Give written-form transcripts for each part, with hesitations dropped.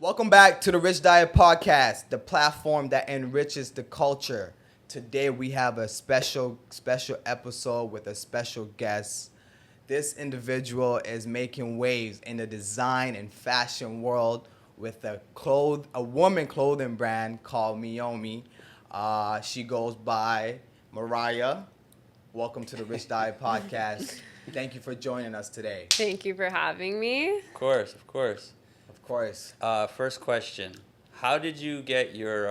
Welcome back to the Richdiet Podcast, the platform that enriches the culture. Today we have a special episode with a special guest. This individual is making waves in the design and fashion world with a woman clothing brand called Miomi. She goes by Mariah. Welcome to the Richdiet Podcast. Thank you for joining us today. Thank you for having me. Of course. Of course. First question. How did you get your,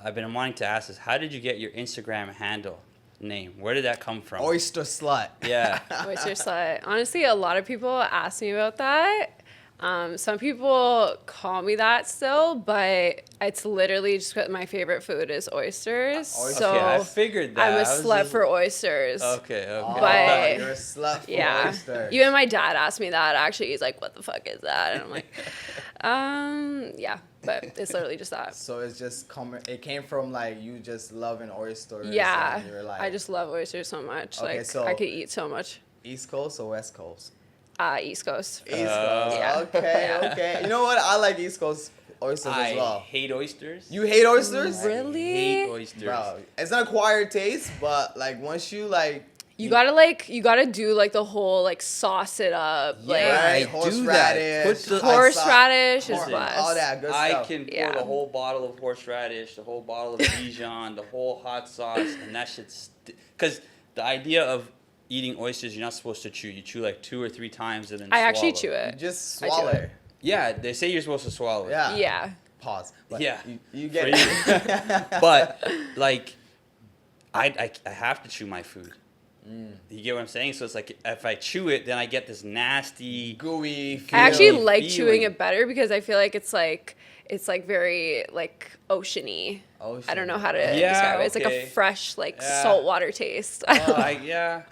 I've been wanting to ask this, how did you get your Instagram handle name? Where did that come from? Oyster Slut. Yeah. Oyster slut. Honestly, a lot of people ask me about that. Some people call me that still, but it's literally just because my favorite food is oysters. So okay, I figured that. I'm a slut for oysters. Okay. Oh, But- you're a slut for Yeah. oysters. Even my dad asked me that, actually. He's like, what the fuck is that? And I'm like, yeah. But it's literally just that. So it's just it came from like you just loving oysters. Yeah. And you're like, I just love oysters so much. Okay, Like, so- I could eat so much. East Coast or West Coast? East Coast. East Coast. Yeah. Okay. You know what? I like East Coast oysters as well. I hate oysters. You hate oysters? Really? I hate oysters. Bro, it's an acquired taste, but like once you like You gotta do like the whole like sauce it up, like right, I do horseradish, that. Put the- horseradish is corn, best. all that good I stuff. can pour Yeah. the whole bottle of horseradish, the whole bottle of Dijon, the whole hot sauce, and that shit's... Because the idea of eating oysters, you're not supposed to chew. You chew like 2 or 3 times and then I actually chew swallow. You it. just I chew swallow it. it. Yeah, they say you're supposed to swallow it. Yeah. Yeah. Pause. But Yeah. You get For it. But like, I have to chew my food. You get what I'm saying? So it's like if I chew it, then I get this nasty. Gooey. I actually feel. like feeling. chewing it better because I feel like it's like very like oceany. I don't know how to Yeah, describe it. It's like okay. a fresh like Yeah. saltwater taste. Yeah.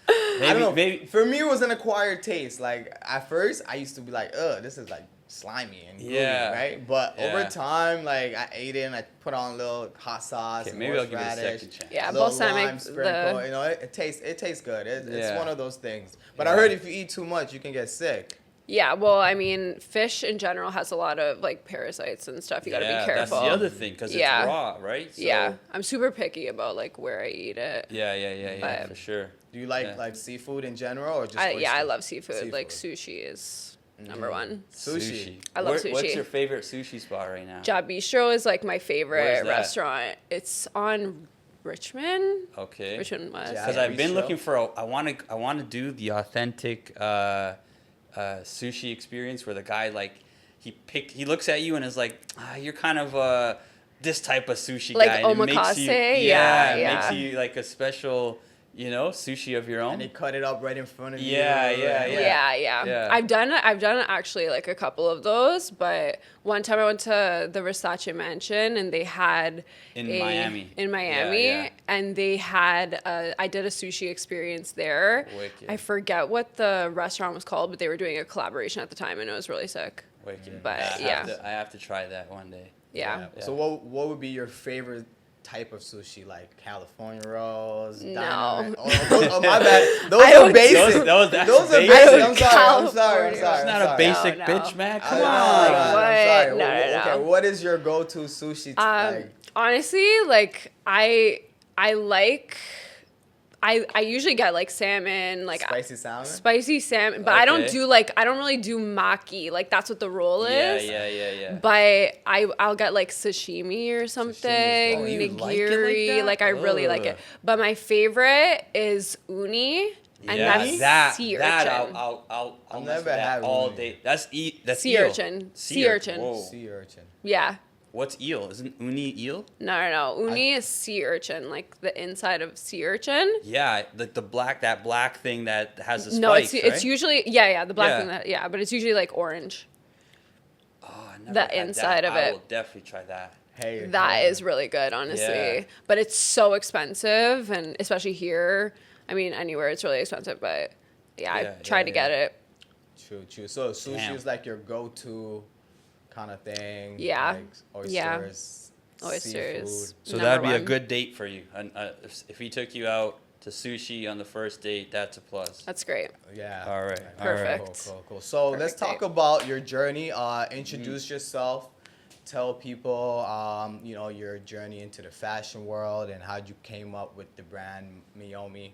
I don't know. Maybe. For me, it was an acquired taste. Like at first, I used to be like, "Ugh, this is like slimy and gooey," Yeah. right? But over Yeah. time, like I ate it and I put on a little hot sauce. Okay, and maybe I'll give it a horseradish, second chance. Yeah, little balsamic, lime sprinkle. the- You know, it tastes good. It's Yeah. one of those things. But Yeah. I heard if you eat too much, you can get sick. Yeah, well, I mean, fish in general has a lot of like parasites and stuff. You gotta be careful. That's the other thing because Yeah. it's raw, right? So, Yeah, I'm super picky about like where I eat it. Yeah, But- for sure. Do you like Yeah. like seafood in general or just? Yeah, I oysters? love seafood. Like sushi is number one. Sushi. I love What's sushi. your favorite sushi spot right now? Ja Bistro is like my Where's favorite that? restaurant. It's on Richmond. Okay. Richmond West. Ja Because I've been Bistro? looking for I want to do the authentic sushi experience where the guy like he looks at you and is like, you're kind of this type of sushi Like guy. And it makes you, omakase? it Yeah. makes you like a special, sushi of your own. And they cut it up right in front of you. Yeah. Yeah. I've done actually like a couple of those, but one time I went to the Versace Mansion and they had In Miami. Yeah. and they had I did a sushi experience there. Wicked. I forget what the restaurant was called, but they were doing a collaboration at the time and it was really sick. Wicked. But, I have to try that one day. Yeah. So what would be your favorite type of sushi? Like California rolls? No. Dynamite? Oh, my bad. Those I are don't- basic. That's Those are basic. basic. I'm sorry. California. It's not a I'm basic No, bitch, no. man. sorry. Come I'm on. sorry. I'm sorry. No, Okay, no. what is your go-to sushi? Like, Honestly, like I usually get like salmon, like spicy salmon? spicy salmon, but I don't Okay. I don't really do maki. Like that's what the roll is. Yeah. But I'll get like sashimi or something, Oh, you like it nigiri. like that? I really like it. Ugh. But my favorite is uni, and Yeah, that's sea that urchin. I'll I've mess never with that had all uni. day. That's that's Sea eel. urchin. Sea Sea urchin. urchin. Whoa. Sea urchin. Yeah. What's eel? Isn't uni eel? No. Uni is sea urchin, like the inside of sea urchin. Yeah, like that black thing that has the spikes, No, it's right? usually the black Yeah. thing but it's usually like orange. Oh, I never the had inside that. of I it. will definitely try that. Hey. That is really good, honestly. Yeah. But it's so expensive, and especially here. I mean, anywhere it's really expensive, but I Yeah, tried to get it. True. So sushi Damn. is like your go-to kind of thing. Yeah. Like oysters. Oysters. Seafood. So Number that'd be a one. good date for you. If he took you out to sushi on the first date, that's a plus. That's great. Yeah. All right. Perfect. Cool. So let's Perfect talk date. about your journey. Introduce yourself. Tell people, your journey into the fashion world and how you came up with the brand Miomi.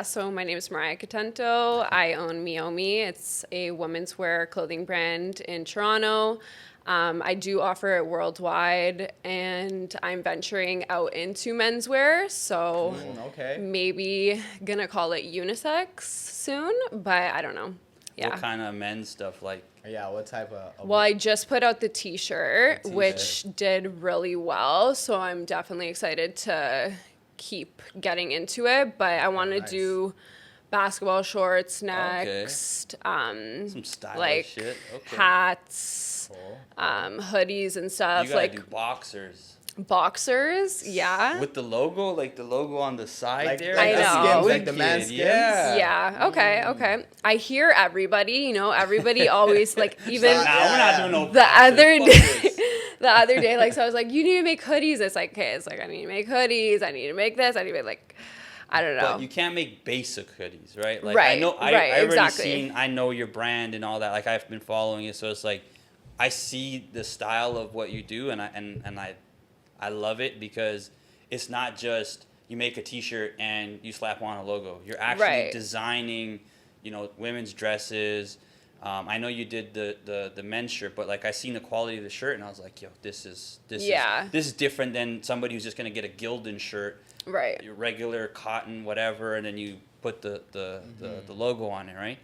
So my name is Mariah Contento. I own Miomi. It's a women's wear clothing brand in Toronto. I do offer it worldwide, and I'm venturing out into menswear. So Okay. maybe gonna call it unisex soon, but I don't know. Yeah. What kind of men's stuff like? Yeah, what type of Well, I just put out the t-shirt, The t-shirt. which did really well. So I'm definitely excited to keep getting into it. But I want to nice. do basketball shorts next, Some stylish like shit. Okay. hats, Cool. hoodies and stuff, You gotta like do boxers. boxers. Yeah. With the logo, like the logo on the side Like, there. I the know. skins, like the man skins? Yeah. Yeah. Okay. I hear everybody. Everybody always like even. Nah, we're not doing no The boxers. other Fuck day, this. the other day, like, so I was like, you need to make hoodies. It's like, okay, it's like, I need to make hoodies. I need to make this. I need to make, like, I don't know. But you can't make basic hoodies, right? Like Right, I know I right, already exactly. seen, I know your brand and all that. Like I've been following it, so it's like I see the style of what you do, and I love it because it's not just you make a T-shirt and you slap on a logo. You're actually Right. designing, women's dresses. I know you did the men's shirt, but like I seen the quality of the shirt, and I was like, yo, this is different than somebody who's just gonna get a Gildan shirt, Right. your regular cotton, whatever, and then you put the logo on it, right?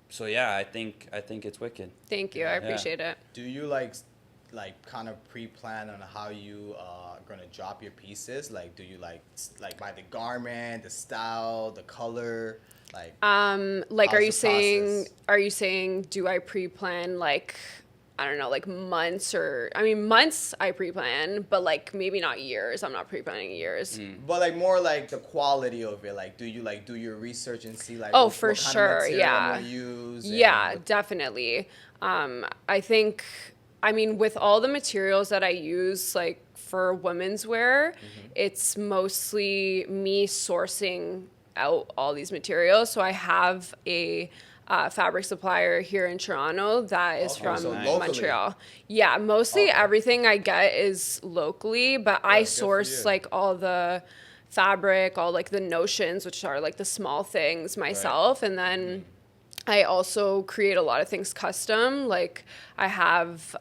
So yeah, I think it's wicked. Thank you. I appreciate it. Do you like kind of pre-plan on how you gonna drop your pieces? Like, do you like by the garment, the style, the color? Like, Like, how's the are you saying, do I pre-plan, like, I don't know, like months months I pre-plan, but like maybe not years. I'm not pre-planning years. but like more like the quality of it. Like, do you like do your research and see like Oh, what for kind of sure, material yeah. I'm gonna use? and Yeah, what- definitely. I think, with all the materials that I use, like for women's wear, it's mostly me sourcing out all these materials. So I have a fabric supplier here in Toronto that is Okay, from so locally. Montreal. Yeah, mostly everything I get is locally, but I good for source you. like all the fabric, all like the notions, which are like the small things myself, and then I also create a lot of things custom. Like I have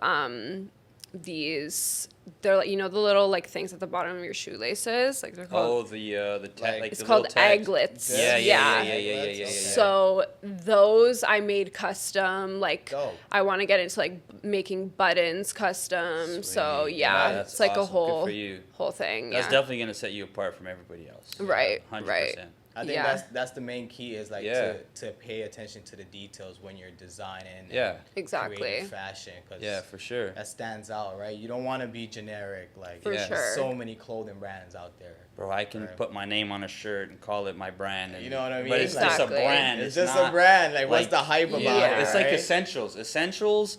these, they're like, the little like things at the bottom of your shoelaces, like they're called. Oh, the tag, like It's the called little tags. aglets. Yeah. So those I made custom. Like Dope. I want to get into like making buttons custom. So Sweet. yeah, That's it's like awesome. a whole Good for you. whole thing. That's yeah. definitely gonna set you apart from everybody else. Right, 100%. right. I think Yeah. that's the main key is like Yeah. to pay attention to the details when you're designing. Yeah. And Exactly. creating fashion. 'Cause Yeah, for sure. that stands out, right? You don't want to be generic. Like, For there's sure. so many clothing brands out there. Bro, I can Right. put my name on a shirt and call it my brand. And, You know what I mean? But it's just a Exactly. brand. It's just a not, brand. Like, what's like, the hype about yeah. it? It's like right? essentials. Essentials,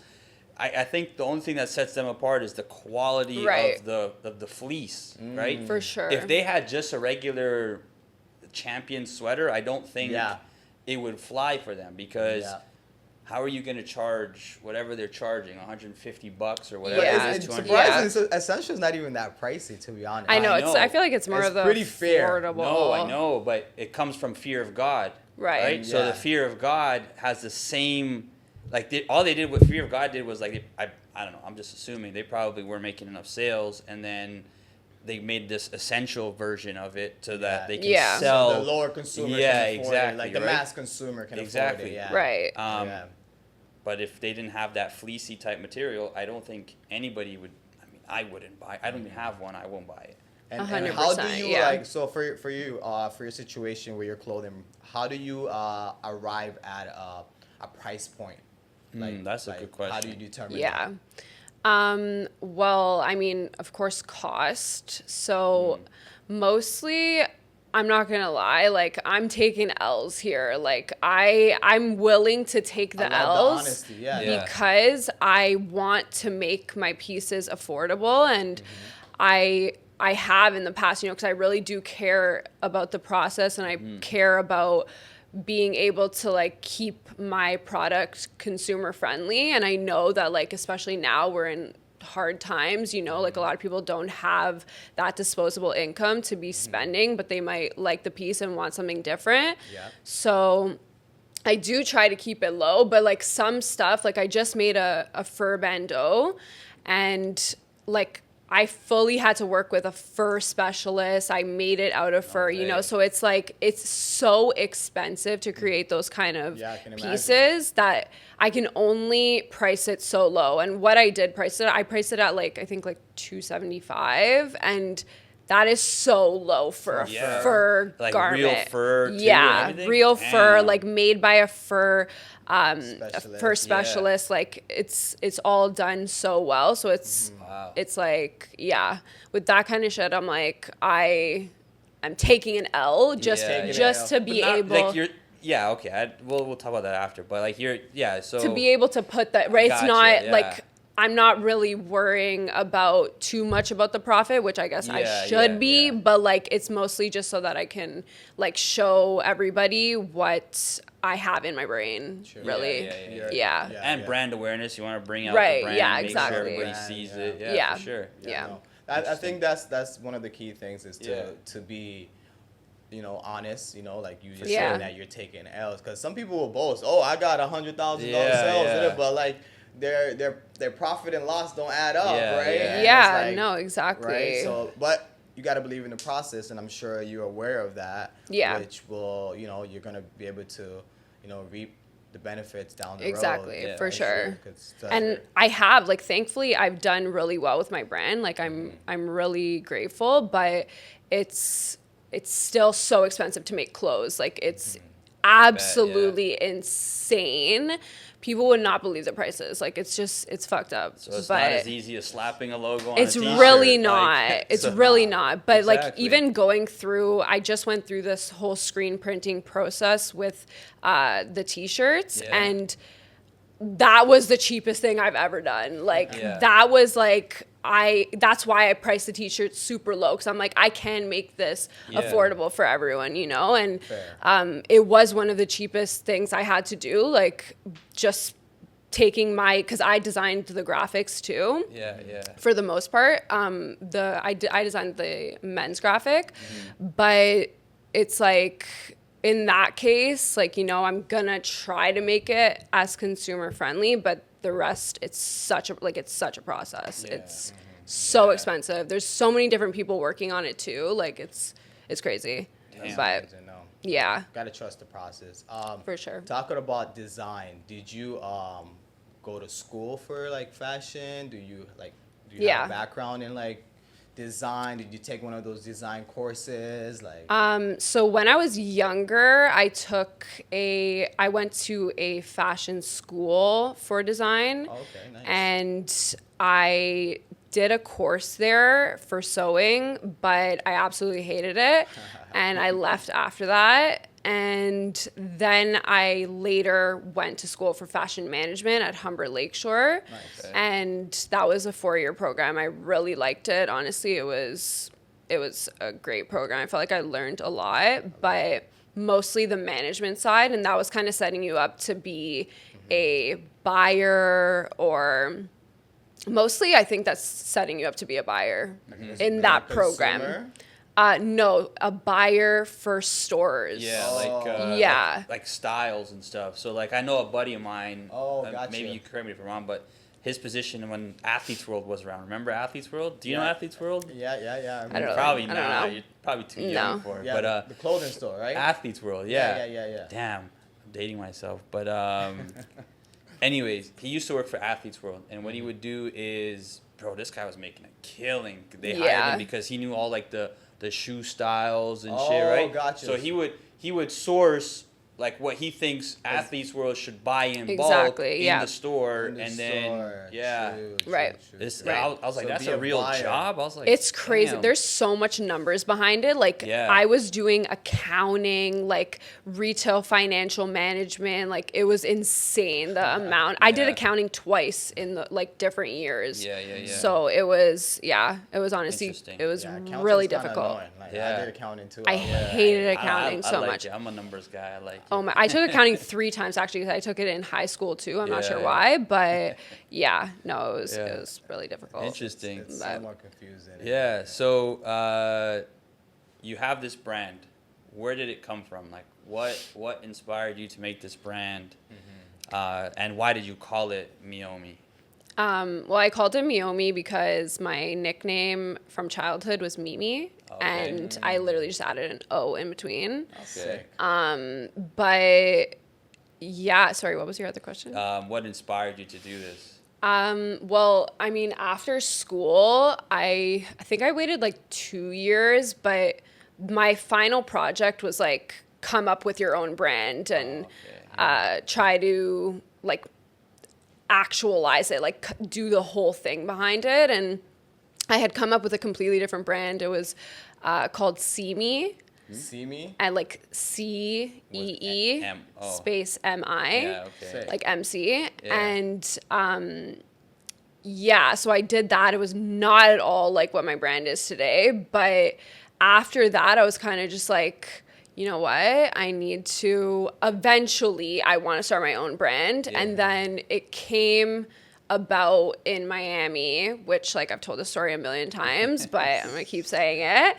I think the only thing that sets them apart is the quality Right. of the fleece, right? For sure. If they had just a regular champion sweater, I don't think Yeah. it would fly for them because Yeah. how are you going to charge whatever they're charging, $150 or whatever Yeah. it It's is, surprising. $200? So Essential's not even that pricey, to be honest. I know. I It's. know. I feel like it's more It's of the pretty fair. affordable. No, I know, but it comes from fear of God, Right. So Yeah. the fear of God has the same, like all they did, what fear of God did was like I don't know. I'm just assuming they probably were making enough sales, and then they made this essential version of it so that they can Yeah. sell. So the lower consumer Yeah, can afford exactly, it. Like the right? mass consumer can Exactly. afford it. Yeah. Right. Yeah. But if they didn't have that fleecy type material, I don't think anybody would. I mean, I wouldn't buy. I don't even have one. I won't buy it. And 100%, how do you yeah. like? So for you, for your situation with your clothing, how do you arrive at a price point? That's a good question. How do you determine? Yeah. Well, of course, cost. So mostly, I'm not gonna lie, like I'm taking L's here. Like I'm willing to take the I love the L's honesty, yeah. Yeah. because I want to make my pieces affordable, and I I have in the past, you know, because I really do care about the process, and I care about being able to like keep my product consumer friendly. And I know that like, especially now we're in hard times, you know, like a lot of people don't have that disposable income to be spending, but they might like the piece and want something different. Yeah. So I do try to keep it low, but like some stuff, like I just made a fur bandeau, and like I fully had to work with a fur specialist. I made it out of fur, you know, so it's like, it's so expensive to create those kind of pieces that I can only price it so low. And what I did I priced it at like, I think like $275, and that is so low for a fur like garment. Real fur too, yeah, and real Damn. fur, like made by a fur Yeah. specialist. Like it's all done so well. So it's it's like, yeah, with that kind of shit, I'm like, I'm taking an L just to be able. Like you're, yeah, okay. We'll talk about that after. But like so to be able to put that right. It's Gotcha, not yeah. like, I'm not really worrying about too much about the profit, which I guess I should be, but like it's mostly just so that I can like show everybody what I have in my brain. Sure. Really. Yeah. And brand awareness. You want to bring out Right, the brand, yeah, make exactly. sure everybody Brand, sees yeah. it. Yeah, Yeah. for sure. Yeah. No. I think that's one of the key things is Yeah. to be, you know, honest, you know, like you just Yeah. saying that you're taking L's, because some people will boast, oh, I got $100,000 Yeah, sales in yeah. it, but like their profit and loss don't add up, Yeah, right? yeah. And Yeah, it's like, no, exactly. right. So, but you got to believe in the process, and I'm sure you're aware of that. Yeah. Which will, you know, you're gonna be able to, you know, reap the benefits down the road. Exactly, Yeah, for sure. 'Cause And I have, like, thankfully I've done really well with my brand. Like I'm really grateful, but it's still so expensive to make clothes. Like it's absolutely insane. People would not believe the prices. Like it's fucked up. So it's but not as easy as slapping a logo on it's a t-shirt. really like, not. It's so- really not. But like Exactly. even going through, I just went through this whole screen printing process with the t-shirts, Yeah. and that was the cheapest thing I've ever done. Like Yeah. that was like that's why I priced the t-shirts super low, because I'm like, I can make this Yeah. affordable for everyone, you know? And Fair. it was one of the cheapest things I had to do, like just taking because I designed the graphics too. Yeah, yeah. For the most part, I designed the men's graphic, but it's like in that case, like, you know, I'm gonna try to make it as consumer friendly, but the rest, it's such a process. Yeah. It's so expensive. There's so many different people working on it too. Like it's crazy, Damn. but Amazing, no. yeah, Gotta trust the process. for sure. Talking about design, did you go to school for like fashion? Do you Yeah. have a background in like design? Did you take one of those design courses? Like So when I was younger, I went to a fashion school for design. Oh, okay, nice. And I did a course there for sewing, but I absolutely hated it. And I left after that. And then I later went to school for fashion management at Humber Lakeshore. Nice. And that was a 4-year program. I really liked it. Honestly, it was a great program. I felt like I learned a lot, but mostly the management side. And that was kind of setting you up to be a buyer, or mostly I think that's setting you up to be a buyer in that program. Consumer? No, a buyer for stores. Yeah, Yeah. like styles and stuff. So like I know a buddy of mine. Oh, gotcha. Maybe you correct me if I'm wrong, but his position when Athletes World was around. Remember Athletes World? Do you know Yeah. Athletes World? Yeah. I don't know. Probably I don't not. know. You're probably too No. young for it. Yeah, But the clothing store, right? Athletes World, yeah. Yeah. Damn, I'm dating myself. But anyways, he used to work for Athletes World, and what he would do is, bro, this guy was making a killing. They hired Yeah. him because he knew all like the shoe styles and Oh, shit, right? gotcha. So he would source like what he thinks athletes world should buy in bulk Exactly, in the store, In the and store. then Right. This, Right. I was like, So that's be a a real buyer. job. I was like, It's crazy. damn. There's so much numbers behind it. Like Yeah. I was doing accounting, like retail financial management. Like it was insane the amount. I did Yeah. accounting twice in the like different years. Yeah. So it was honestly, Interesting. it was Yeah, really accountant's kinda difficult. annoying. Like, Yeah. I did accounting too. I hated accounting I so like much. it. I'm a numbers guy. I like it. Oh my! I took accounting 3 times actually because I took it in high school too. I'm not sure Yeah. why, but yeah, no, it Yeah. was really difficult. Interesting. It's But- somewhat confusing. Yeah. So you have this brand. Where did it come from? Like, what inspired you to make this brand? And why did you call it Miomi? Well, I called it Miomi because my nickname from childhood was Mimi, Okay. and I literally just added an O in between. Sick. But yeah, sorry, what was your other question? What inspired you to do this? Well, I mean, after school, I think I waited like 2 years, but my final project was like come up with your own brand and try to like actualize it, like do the whole thing behind it. And I had come up with a completely different brand. It was called See Me, See me? and like CEE Oh. space MI. Yeah. Okay. Sick. Like MC. Yeah. And yeah, so I did that. It was not at all like what my brand is today. But after that, I was kind of just like, you know what? I need to eventually, I want to start my own brand. Yeah. And then it came about in Miami, which like I've told the story a million times, but I'm going to keep saying it.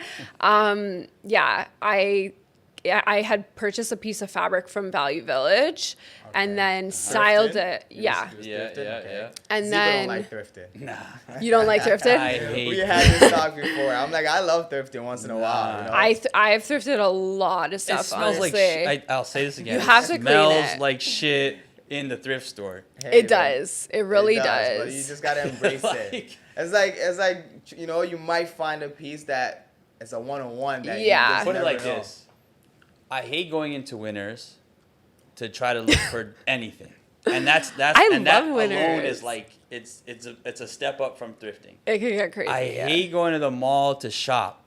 I had purchased a piece of fabric from Value Village and then styled Thrifted? it. You Yeah. just Yeah, thrifted? yeah, Okay. yeah. And Zico then don't like thrifting. Nah. you don't like thrifted? I hate We had this talk before. I'm like, I love thrifting once in a while. You know? I've thrifted a lot of stuff. It smells honestly. like I'll say this again. You have to It clean smells it. like shit in the thrift store. Hey, It man. does. It really does. But you just gotta embrace it. Like- It's like you know, you might find a piece that it's a one-on-one that Yeah. you just Put it never like know. this. I hate going into Winners to try to look for anything. And that's I and that love alone Winners. is like it's a step up from thrifting. It can get crazy. I yeah. hate going to the mall to shop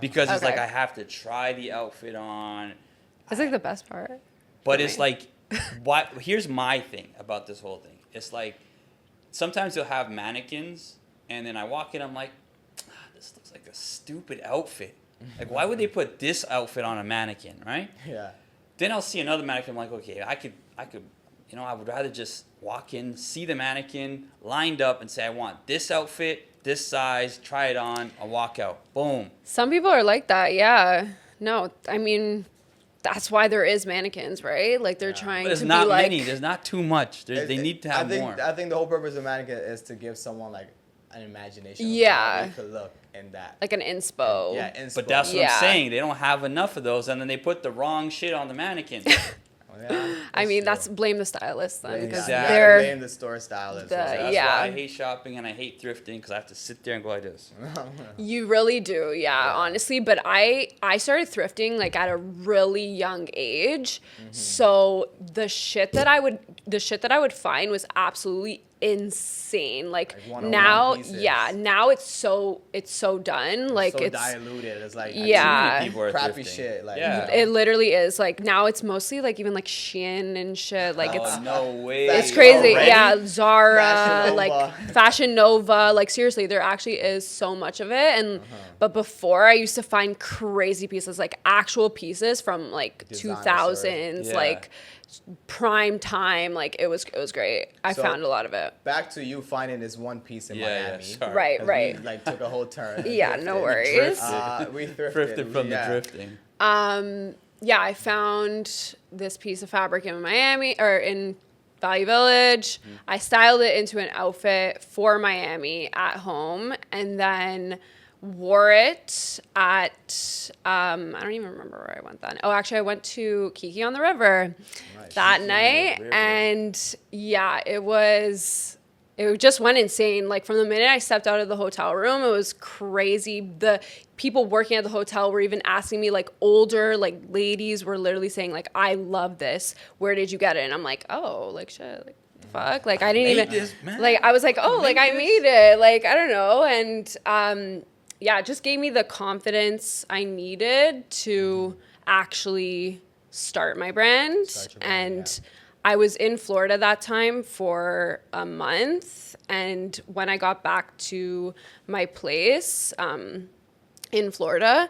because it's Okay. like I have to try the outfit on. That's like the best part. But For it's me. like, what? Here's my thing about this whole thing. It's like, sometimes you'll have mannequins, and then I walk in, I'm like, this looks like a stupid outfit. Like, why would they put this outfit on a mannequin, right? Yeah. Then I'll see another mannequin. I'm like, okay, I could, you know, I would rather just walk in, see the mannequin lined up, and say, I want this outfit, this size, try it on, I'll walk out. Boom. Some people are like that. Yeah. No, I mean, that's why there is mannequins, right? Like they're trying But there's to not be like. many. There's not too much. They need to have more. I think the whole purpose of mannequin is to give someone like an imagination. Yeah. Of how they could look in that. Like an inspo. Yeah, inspo. But that's what Yeah. I'm saying. They don't have enough of those, and then they put the wrong shit on the mannequin. Yeah, I mean, true. that's blame the stylist then, Yeah, because Exactly. they're blame the store stylist. The- That's yeah. why I hate shopping and I hate thrifting because I have to sit there and go like this. You really do, yeah, honestly. But I started thrifting like at a really young age, so the shit that I would find was absolutely insane. Like one-on-one now, pieces. yeah, now it's so done. Like so it's diluted. It's like Yeah. People are crappy thrifting. shit. Like Yeah. it literally is. Like now it's mostly like even like Shein and shit. Like Oh, it's no way. it's crazy. Already? Yeah, Zara, Fashion like Nova. Fashion Nova. Like seriously, there actually is so much of it. And but before I used to find crazy pieces, like actual pieces from like Designer 2000s, Yeah. like prime time. Like it was great. I So- found a lot of it. back to you finding this one piece in Yeah, Miami. sorry. Right, 'Cause right. We, like took a whole turn. and Yeah, no thrifted. worries. We thrifted. Thrifted from yeah. the drifting. Yeah, I found this piece of fabric in Miami or in Value Village. I styled it into an outfit for Miami at home and then wore it at I don't even remember where I went then. Oh, actually I went to Kiki on the River Nice. that Kiki on the night River. and yeah, it was it just went insane. Like from the minute I stepped out of the hotel room, it was crazy. The people working at the hotel were even asking me, like older, like ladies were literally saying like, I love this. Where did you get it? And I'm like, oh, like shit, like the fuck? Like I didn't even, this, man. like I was like, oh, like I made it. Like, I don't know. And yeah, it just gave me the confidence I needed to actually start my brand. And I was in Florida that time for a month, and when I got back to my place in Florida,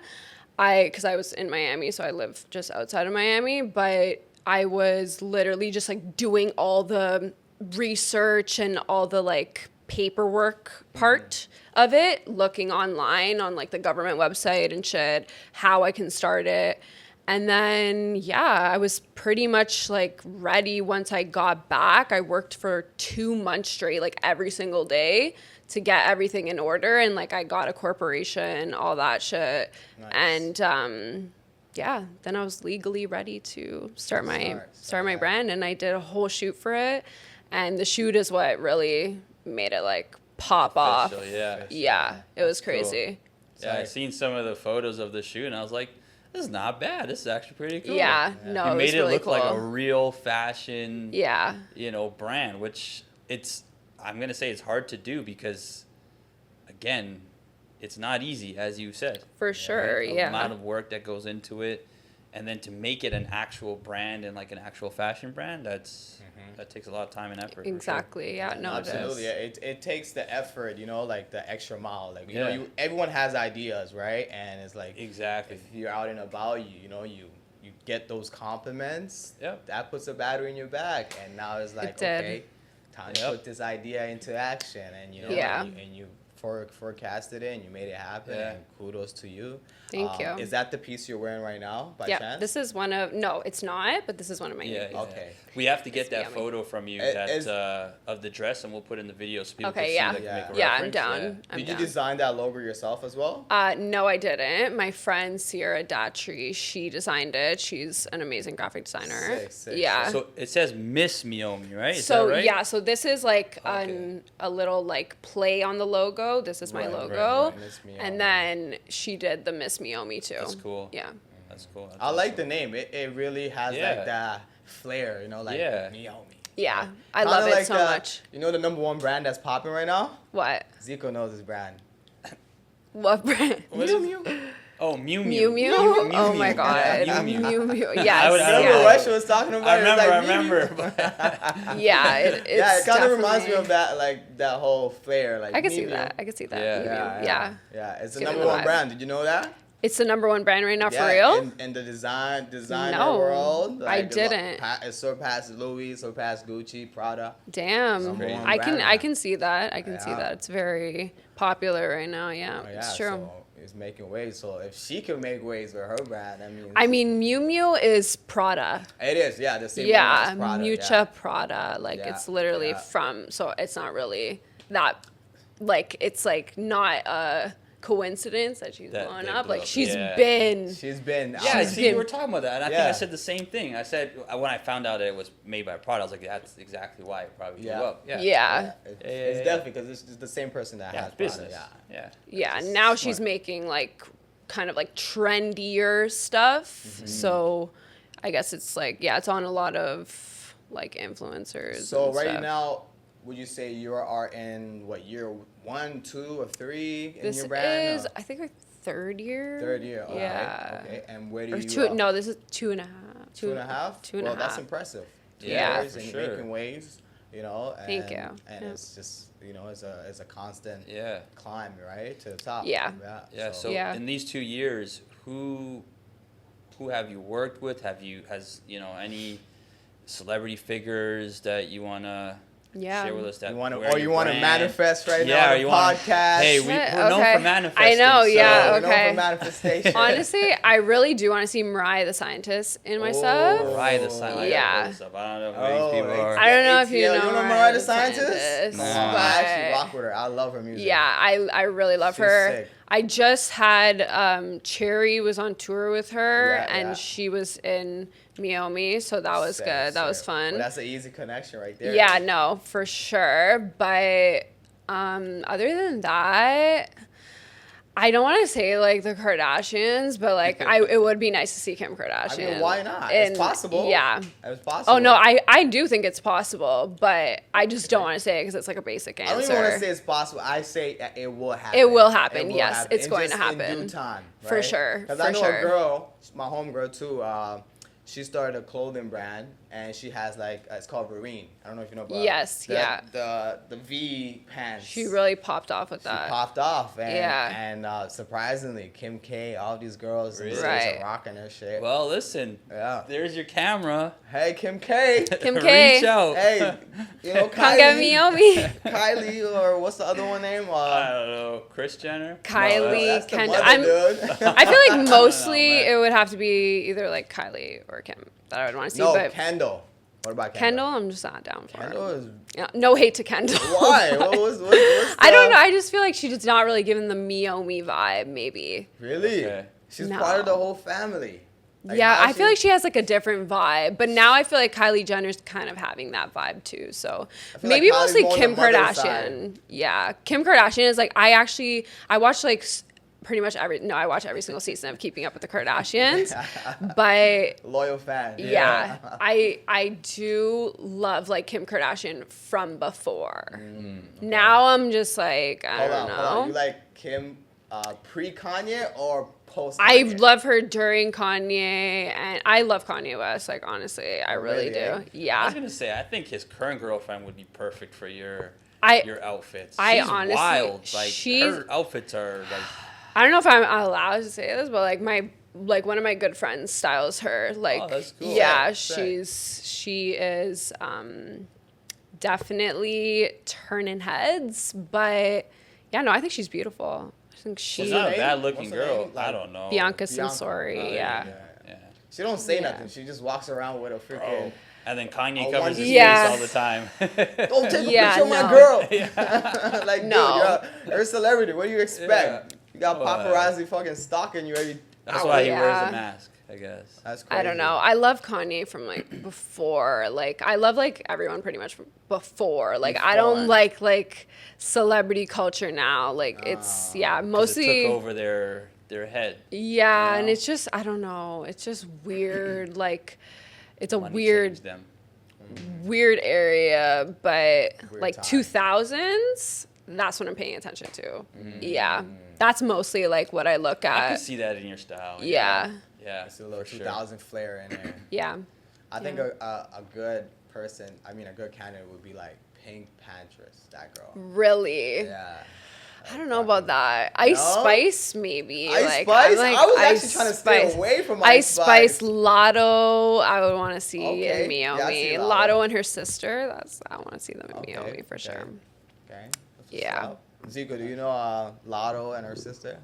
because I was in Miami, so I live just outside of Miami, but I was literally just like doing all the research and all the like paperwork part of it, looking online on like the government website and shit, how I can start it. And then, yeah, I was pretty much like ready once I got back. I worked for 2 months straight, like every single day to get everything in order. And like I got a corporation, all that shit. Nice. And yeah, then I was legally ready to start my brand. And I did a whole shoot for it. And the shoot is what really made it like pop off. Yeah, it was crazy. Cool. Yeah, I seen some of the photos of the shoot and I was like, this is not bad. This is actually pretty cool. Yeah, no, you made it really look cool. like a real fashion, yeah, brand, which I'm gonna say it's hard to do because, again, it's not easy, as you said. For sure, right? yeah. A lot of work that goes into it, and then to make it an actual brand and like an actual fashion brand, that takes a lot of time and effort. Exactly. Sure. Yeah. No. Absolutely. It takes the effort. Like the extra mile. Like you know, everyone has ideas, right? And it's like exactly. If you're out and about, you get those compliments. Yep. That puts a battery in your back, and now it's like okay, time to put this idea into action, and and you forecasted it and you made it happen. Yeah. And kudos to you. Thank you. Is that the piece you're wearing right now by chance? This is one of, no, it's not, but this is one of my new pieces. Okay. We have to get that photo from you of the dress, and we'll put it in the video so people can see that can make a reference. Yeah, I'm down. Did you design that logo yourself as well? No, I didn't. My friend Sierra Datry, she designed it. She's an amazing graphic designer. Sick. Yeah. So it says Miss Miomi, right? Is that right? Yeah, so this is like a little like play on the logo. This is my logo. Right. And then she did the Miss Miomi too. That's cool. Yeah. That's cool. I like the name. It really has like that flair, like Miomi. Yeah, I love it like so much. You know the number one brand that's popping right now? What? Zico knows his brand. What brand? Miu Miu. Oh, Miu Miu. Miu. Oh my God. Miu Miu. Yes. Remember what she was talking about? I remember. Yeah, it kind of reminds me of that, like that whole flair. Like I can see that. Yeah. It's the number one brand. Did you know that? It's the number one brand right now, for real? In the designer world. Like, I didn't. It surpassed Louis, surpassed Gucci, Prada. Damn. I can see that. I can see that. It's very popular right now. Yeah, it's true. So it's making waves. So if she can make waves with her brand, I mean, Miu Miu is Prada. It is, the same. Yeah, as Prada, Miuccia Prada. Like it's literally from. So it's not really that. Like it's like not a coincidence that she's blown up. Like she's been. Yeah, see, we were talking about that, and I think I said the same thing. I said when I found out it was made by Prada, I was like, that's exactly why it probably blew up. It's definitely because it's the same person that has business. Prada. Yeah. Now she's making like kind of like trendier stuff. So I guess it's like it's on a lot of like influencers. So right now, would you say you are in what year 1, 2, or 3 in your brand? This is I think our third year. Okay. Yeah. Okay. And where do you? No, this is 2.5. 2.5. 2.5. Well, that's impressive. 2 Yeah, years and you're making waves. Thank you. And it's just it's a constant climb, right, to the top. Yeah. So in these 2 years, who have you worked with? Has any celebrity figures that you wanna share with us that you want to manifest right now on the podcast? We're known for manifesting. I know, we're known for manifestation. Honestly, I really do want to see Mariah the Scientist in my stuff. Mariah the Scientist. Yeah. I don't know who these people are. I don't know if you know Mariah the Scientist? No. I actually rock with her. I love her music. Yeah, I really love her. Sick. I just had Cherry was on tour with her, and she was in Miomi, so that was good. That was fun. Well, that's an easy connection right there. Yeah, no, for sure. But other than that, I don't want to say like the Kardashians, but like it would be nice to see Kim Kardashian. I mean, why not? It's possible. Yeah. It's possible. Oh, no, I do think it's possible, but I just don't want to say it because it's like a basic answer. I don't even want to say it's possible. I say it will happen. It will happen, yes. It's going to happen. In due time. Right? For sure. Because I know a girl, my homegirl too, she started a clothing brand, and she has like, it's called Vereen. I don't know if you know about the V pants. She really popped off with that. She popped off. And surprisingly, Kim K, all these girls these days are rocking her shit. Well, listen. Yeah. There's your camera. Hey, Kim K. Kim K. Reach out. Hey, you know, Kylie. Come get Miomi. Kylie, or what's the other one name? I don't know. Kris Jenner? Kylie. Kendall. I feel like mostly it would have to be either like Kylie or Kim that I would want to see. No, but Kendall. What about Kendall? I'm just not down for Kendall her. is... Yeah, no hate to Kendall. Why? What's I don't know. I just feel like she's not really giving the Miomi vibe, maybe. Really? Okay. She's part of the whole family. Like, yeah, I feel like she has like a different vibe. But now I feel like Kylie Jenner's kind of having that vibe too. So maybe like mostly Kim Kardashian. Side. Yeah. Kim Kardashian is like, I watched like pretty much I watch every single season of Keeping Up with the Kardashians. But loyal fan. Yeah. I do love like Kim Kardashian from before. Okay. Now I'm just like, I don't know. Hold on. You like Kim pre-Kanye or post-Kanye? I love her during Kanye, and I love Kanye West, like honestly. I really do. Yeah. I was gonna say, I think his current girlfriend would be perfect for your outfits. She's honestly, wild. Like her outfits are like, I don't know if I'm allowed to say this, but like one of my good friends styles her. Like, oh, that's cool. Yeah, she is definitely turning heads, but yeah, no, I think she's beautiful. I think she's not a bad looking girl. Like, I don't know. Bianca Censori, yeah. She don't say nothing. She just walks around with a freaking. And then Kanye covers his face all the time. Don't take a picture of my girl. Like, dude, you're a celebrity. What do you expect? Yeah. You got paparazzi fucking stalking you every That's why he wears a mask, I guess. That's crazy. I don't know. I love Kanye from like before. Like I love like everyone pretty much from before. Like I don't like celebrity culture now. Like it's mostly it took over their head. Yeah, and it's just I don't know. It's just weird. Like it's a weird area, but weird like 2000s. That's what I'm paying attention to. Yeah. That's mostly like what I look at. I can see that in your style. Yeah. Yeah. I see a little 2000 flair in there. Yeah. I think a good person, a good candidate would be like Pink Panthers, that girl. Really? Yeah. I don't know about that. Ice Spice, maybe. Ice Spice? I was actually trying to stay away from Ice Spice. Lotto, I would want to see in Miomi. Yeah, Lotto and her sister, I want to see them in Miomi for sure. Okay. Yeah. Zico, do you know Lotto and her sister?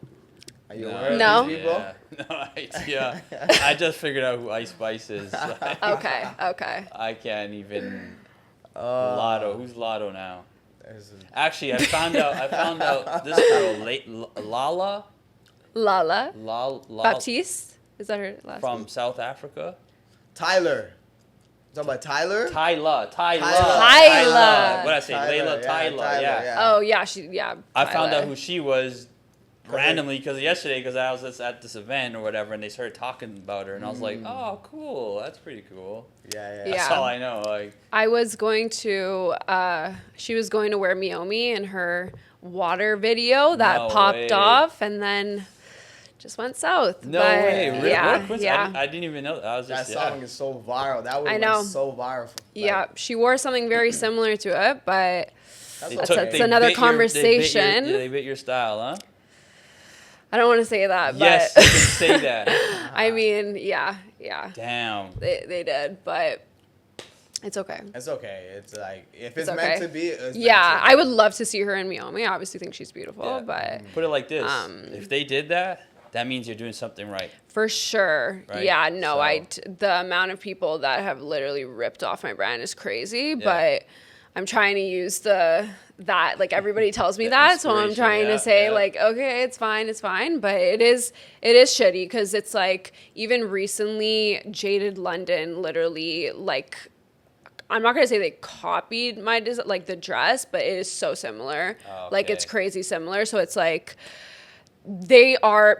Are you aware of these people? Yeah. No idea. I just figured out who Ice Spice is. Like, okay. I can't even. Lotto. Who's Lotto now? Actually, I found out this girl, Lala. Baptiste? Is that her last name? From South Africa. Tyler. Talking about Tyler? Tyler. What did I say? Tyler, Tyler. Yeah. Oh yeah, I found out who she was randomly because I was at this event or whatever, and they started talking about her, and I was like, oh, cool, that's pretty cool. Yeah. That's all I know. Like, I was going to. She was going to wear Miomi in her water video that popped off, and then. Just went south. No way. Really? Yeah. I didn't even know. I was just, that song is so viral. That was so viral. Yeah. She wore something very similar to it, but that's another conversation. They bit your style, huh? I don't want to say that, but... Yes, you can say that. I mean, yeah. Damn. They did, but... It's okay. It's okay. It's like, if it's meant to be, it's I would love to see her in Miomi. I obviously think she's beautiful, but... Put it like this. If they did that, that means you're doing something right. For sure. Right? Yeah, no, the amount of people that have literally ripped off my brand is crazy, but I'm trying to use that, like everybody tells me The that. So I'm inspiration, trying yeah, to say yeah. like, okay, it's fine. But it is shitty because it's like even recently Jaded London literally like, I'm not going to say they copied my like the dress, but it is so similar. Oh, Like it's okay. crazy similar. So it's like,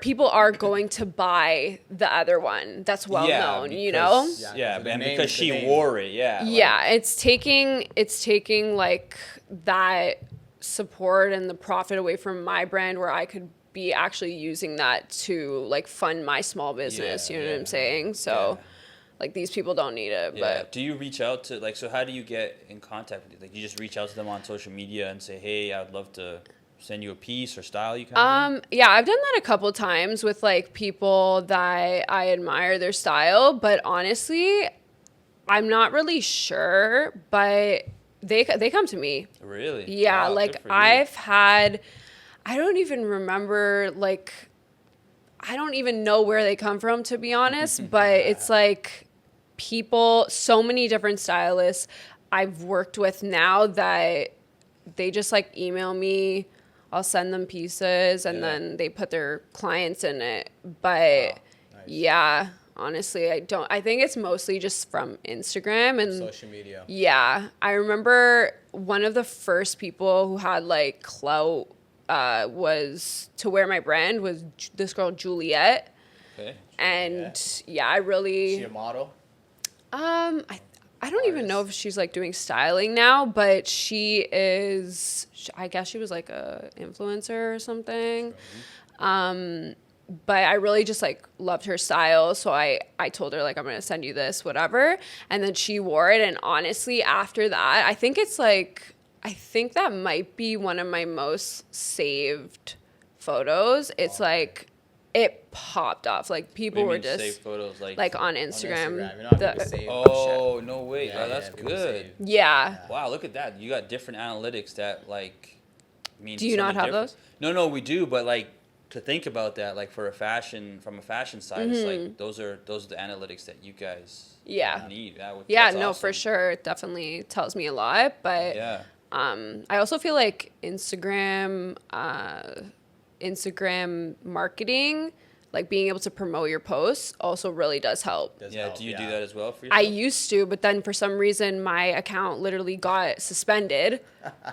people are going to buy the other one that's well known, you know? Yeah, Yeah, 'cause the and name because is the she name. wore it, yeah. Yeah, it's taking like that support and the profit away from my brand where I could be actually using that to like fund my small business, Yeah, you know what yeah, I'm saying? So yeah. like these people don't need it, Yeah. but Do you reach out to like? So how do you get in contact with you? Like you just reach out to them on social media and say, "Hey, I'd love to send you a piece or style you." Kind of thing? yeah, I've done that a couple times with like people that I admire their style, but honestly, I'm not really sure, but they come to me. Really? Yeah, Wow, like good for you. I've had, I don't even remember, like, I don't even know where they come from, to be honest, but it's like people, so many different stylists I've worked with now that they just like email me. I'll send them pieces and Yeah. then they put their clients in it. But Nice. yeah, honestly, I think it's mostly just from Instagram and Social media. yeah, I remember one of the first people who had like clout was to wear my brand was this girl Juliet, Okay. and yeah, I Is really she a model? I don't even know if she's like doing styling now, but she is. I guess she was like a influencer or something. But I really just like loved her style, so I told her like I'm gonna send you this, whatever, and then she wore it, and honestly, after that, I think that might be one of my most saved photos. It's like it popped off, like people were just save photos like on Instagram. You know how people save? Oh no way! Yeah, Oh, that's yeah, people good. save. Yeah. Wow, look at that! You got different analytics that like mean. Do you not something have different. those? No, we do, but like to think about that, like from a fashion side, it's Mm-hmm. like those are the analytics that you guys Yeah. need. Yeah, That's no, awesome. for sure. It definitely tells me a lot. But Yeah. I also feel like Instagram marketing, like being able to promote your posts, also really does help. Does Yeah, help, do you do yeah. that as well for I yourself? used to, but then for some reason my account literally got suspended,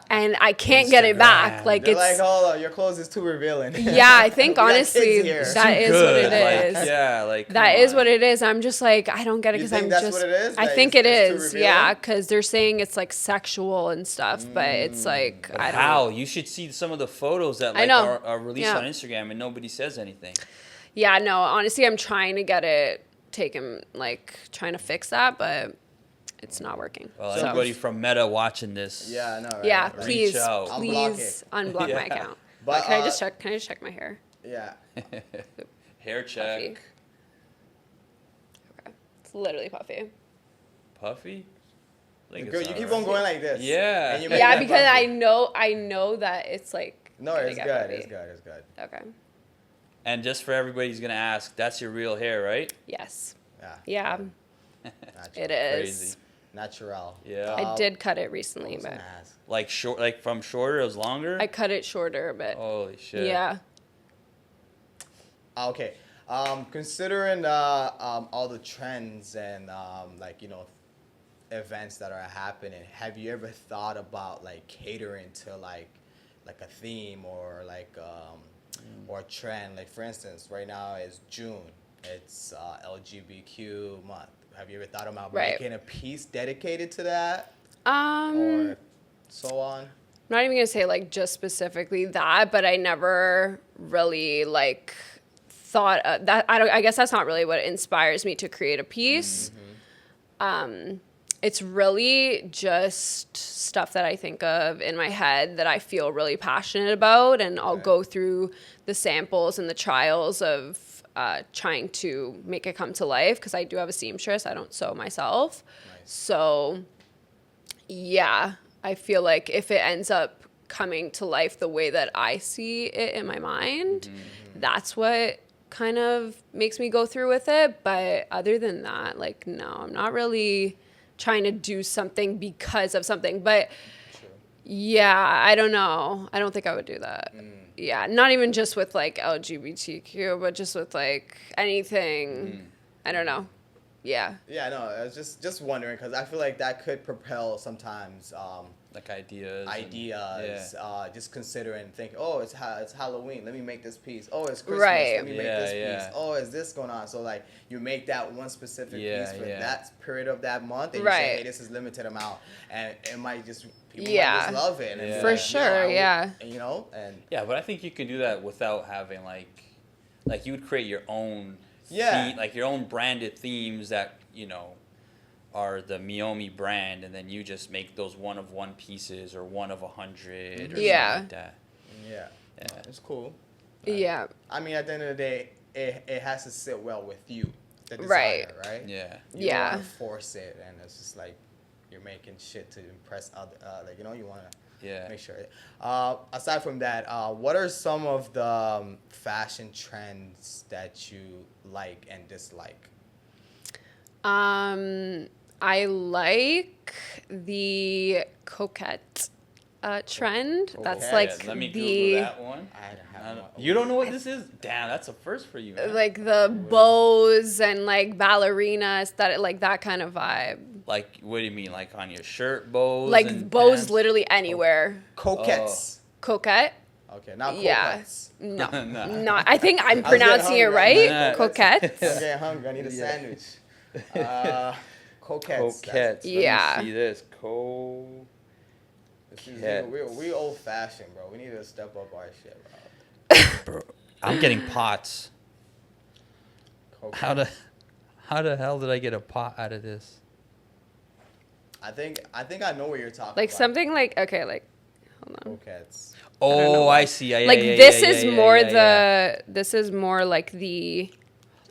and I can't get it back. Instagram. Like They're it's like, hold on, your clothes is too revealing. yeah. I think We got honestly kids here. that Too is good. what it is. Like, yeah, like That come is on. what it is. I'm just like, I don't get it You because think I'm that's just. what it is? I That think it's it too is, revealing? yeah, because they're saying it's like sexual and stuff, but it's like I don't. How? You should see some of the photos that I like know. are released Yeah. on Instagram and nobody says anything. Yeah, no. Honestly, I'm trying to get it taken, like trying to fix that, but it's not working. Well, So, anybody from Meta watching this, Yeah, I know, right? yeah, Like, please, out. I'll block please it. unblock my Yeah. account. But, Can I just check? Can I just check my hair? Yeah. hair check, Puffy. Okay, it's literally puffy. puffy. I think Girl, it's you keep alright. on going like this. Yeah. And you make Yeah, that because puffy. I know that it's like. No, gonna it's get good. puffy. It's good. It's good. Okay. And just for everybody who's gonna ask, that's your real hair, right? Yes. Yeah. Yeah, Natural. it is. Crazy. Natural. Yeah. I did cut it recently, I was but gonna ask. Like short, like from shorter, it was longer. I cut it shorter a bit. Holy shit. Yeah. Okay. Considering all the trends and like events that are happening, have you ever thought about like catering to like a theme or like or a trend? Like for instance, right now is June. It's LGBTQ month. Have you ever thought about Right. making a piece dedicated to that I'm or so on? not even gonna say like just specifically that, but I never really like thought that. I guess that's not really what inspires me to create a piece. It's really just stuff that I think of in my head that I feel really passionate about, and I'll Right. go through the samples and the trials of trying to make it come to life, because I do have a seamstress. I don't sew myself. Nice. So, yeah, I feel like if it ends up coming to life the way that I see it in my mind, that's what kind of makes me go through with it. But other than that, like, no, I'm not really trying to do something because of something. But True. yeah, I don't know. I don't think I would do that. Yeah, not even just with like LGBTQ, but just with like anything. I don't know. Yeah. Yeah, no, I was just wondering because I feel like that could propel sometimes Like ideas. just consider and think, oh, it's Halloween, let me make this piece. Oh, it's Christmas, Right. let me make this piece. Oh, is this going on? So like you make that one specific piece for that period of that month, and you say, hey, this is limited amount, and it might just people might just love it. And for sure, you know, and yeah, but I think you can do that without having like you would create your own like your own branded themes that are the Miomi brand, and then you just make those 1 of 1 pieces or 1 of 100 or something like that. Yeah, it's cool. Yeah. I mean, at the end of the day, it has to sit well with you, the designer, right? Yeah. You don't want to force it, and it's just like you're making shit to impress other, you want to make sure. Aside from that, what are some of the fashion trends that you like and dislike? I like the coquette trend. Coquette. That's like Let me Google that one. I don't know. You don't know what this is? Damn, that's a first for you, man. like the bows and like ballerina aesthetic, like that kind of vibe. Like, what do you mean? Like on your shirt bows? Like and bows pants? literally anywhere. Coquettes. Coquette? Okay, not Yeah. coquettes. No. No. Not. I think I'm getting pronouncing it hungry. right. Nah. Coquette. I'm getting hungry. I need a sandwich. Coquettes. Coquettes. Yeah. Let me see this. We old fashioned, bro. We need to step up our shit, bro. Bro, I'm getting pots. Coquettes. How the hell did I get a pot out of this? I think I know what you're talking Like about. something like, okay, like, hold on. Coquettes. Oh, I see. Yeah, Like yeah, this yeah, is yeah, more yeah, yeah. this is more like the,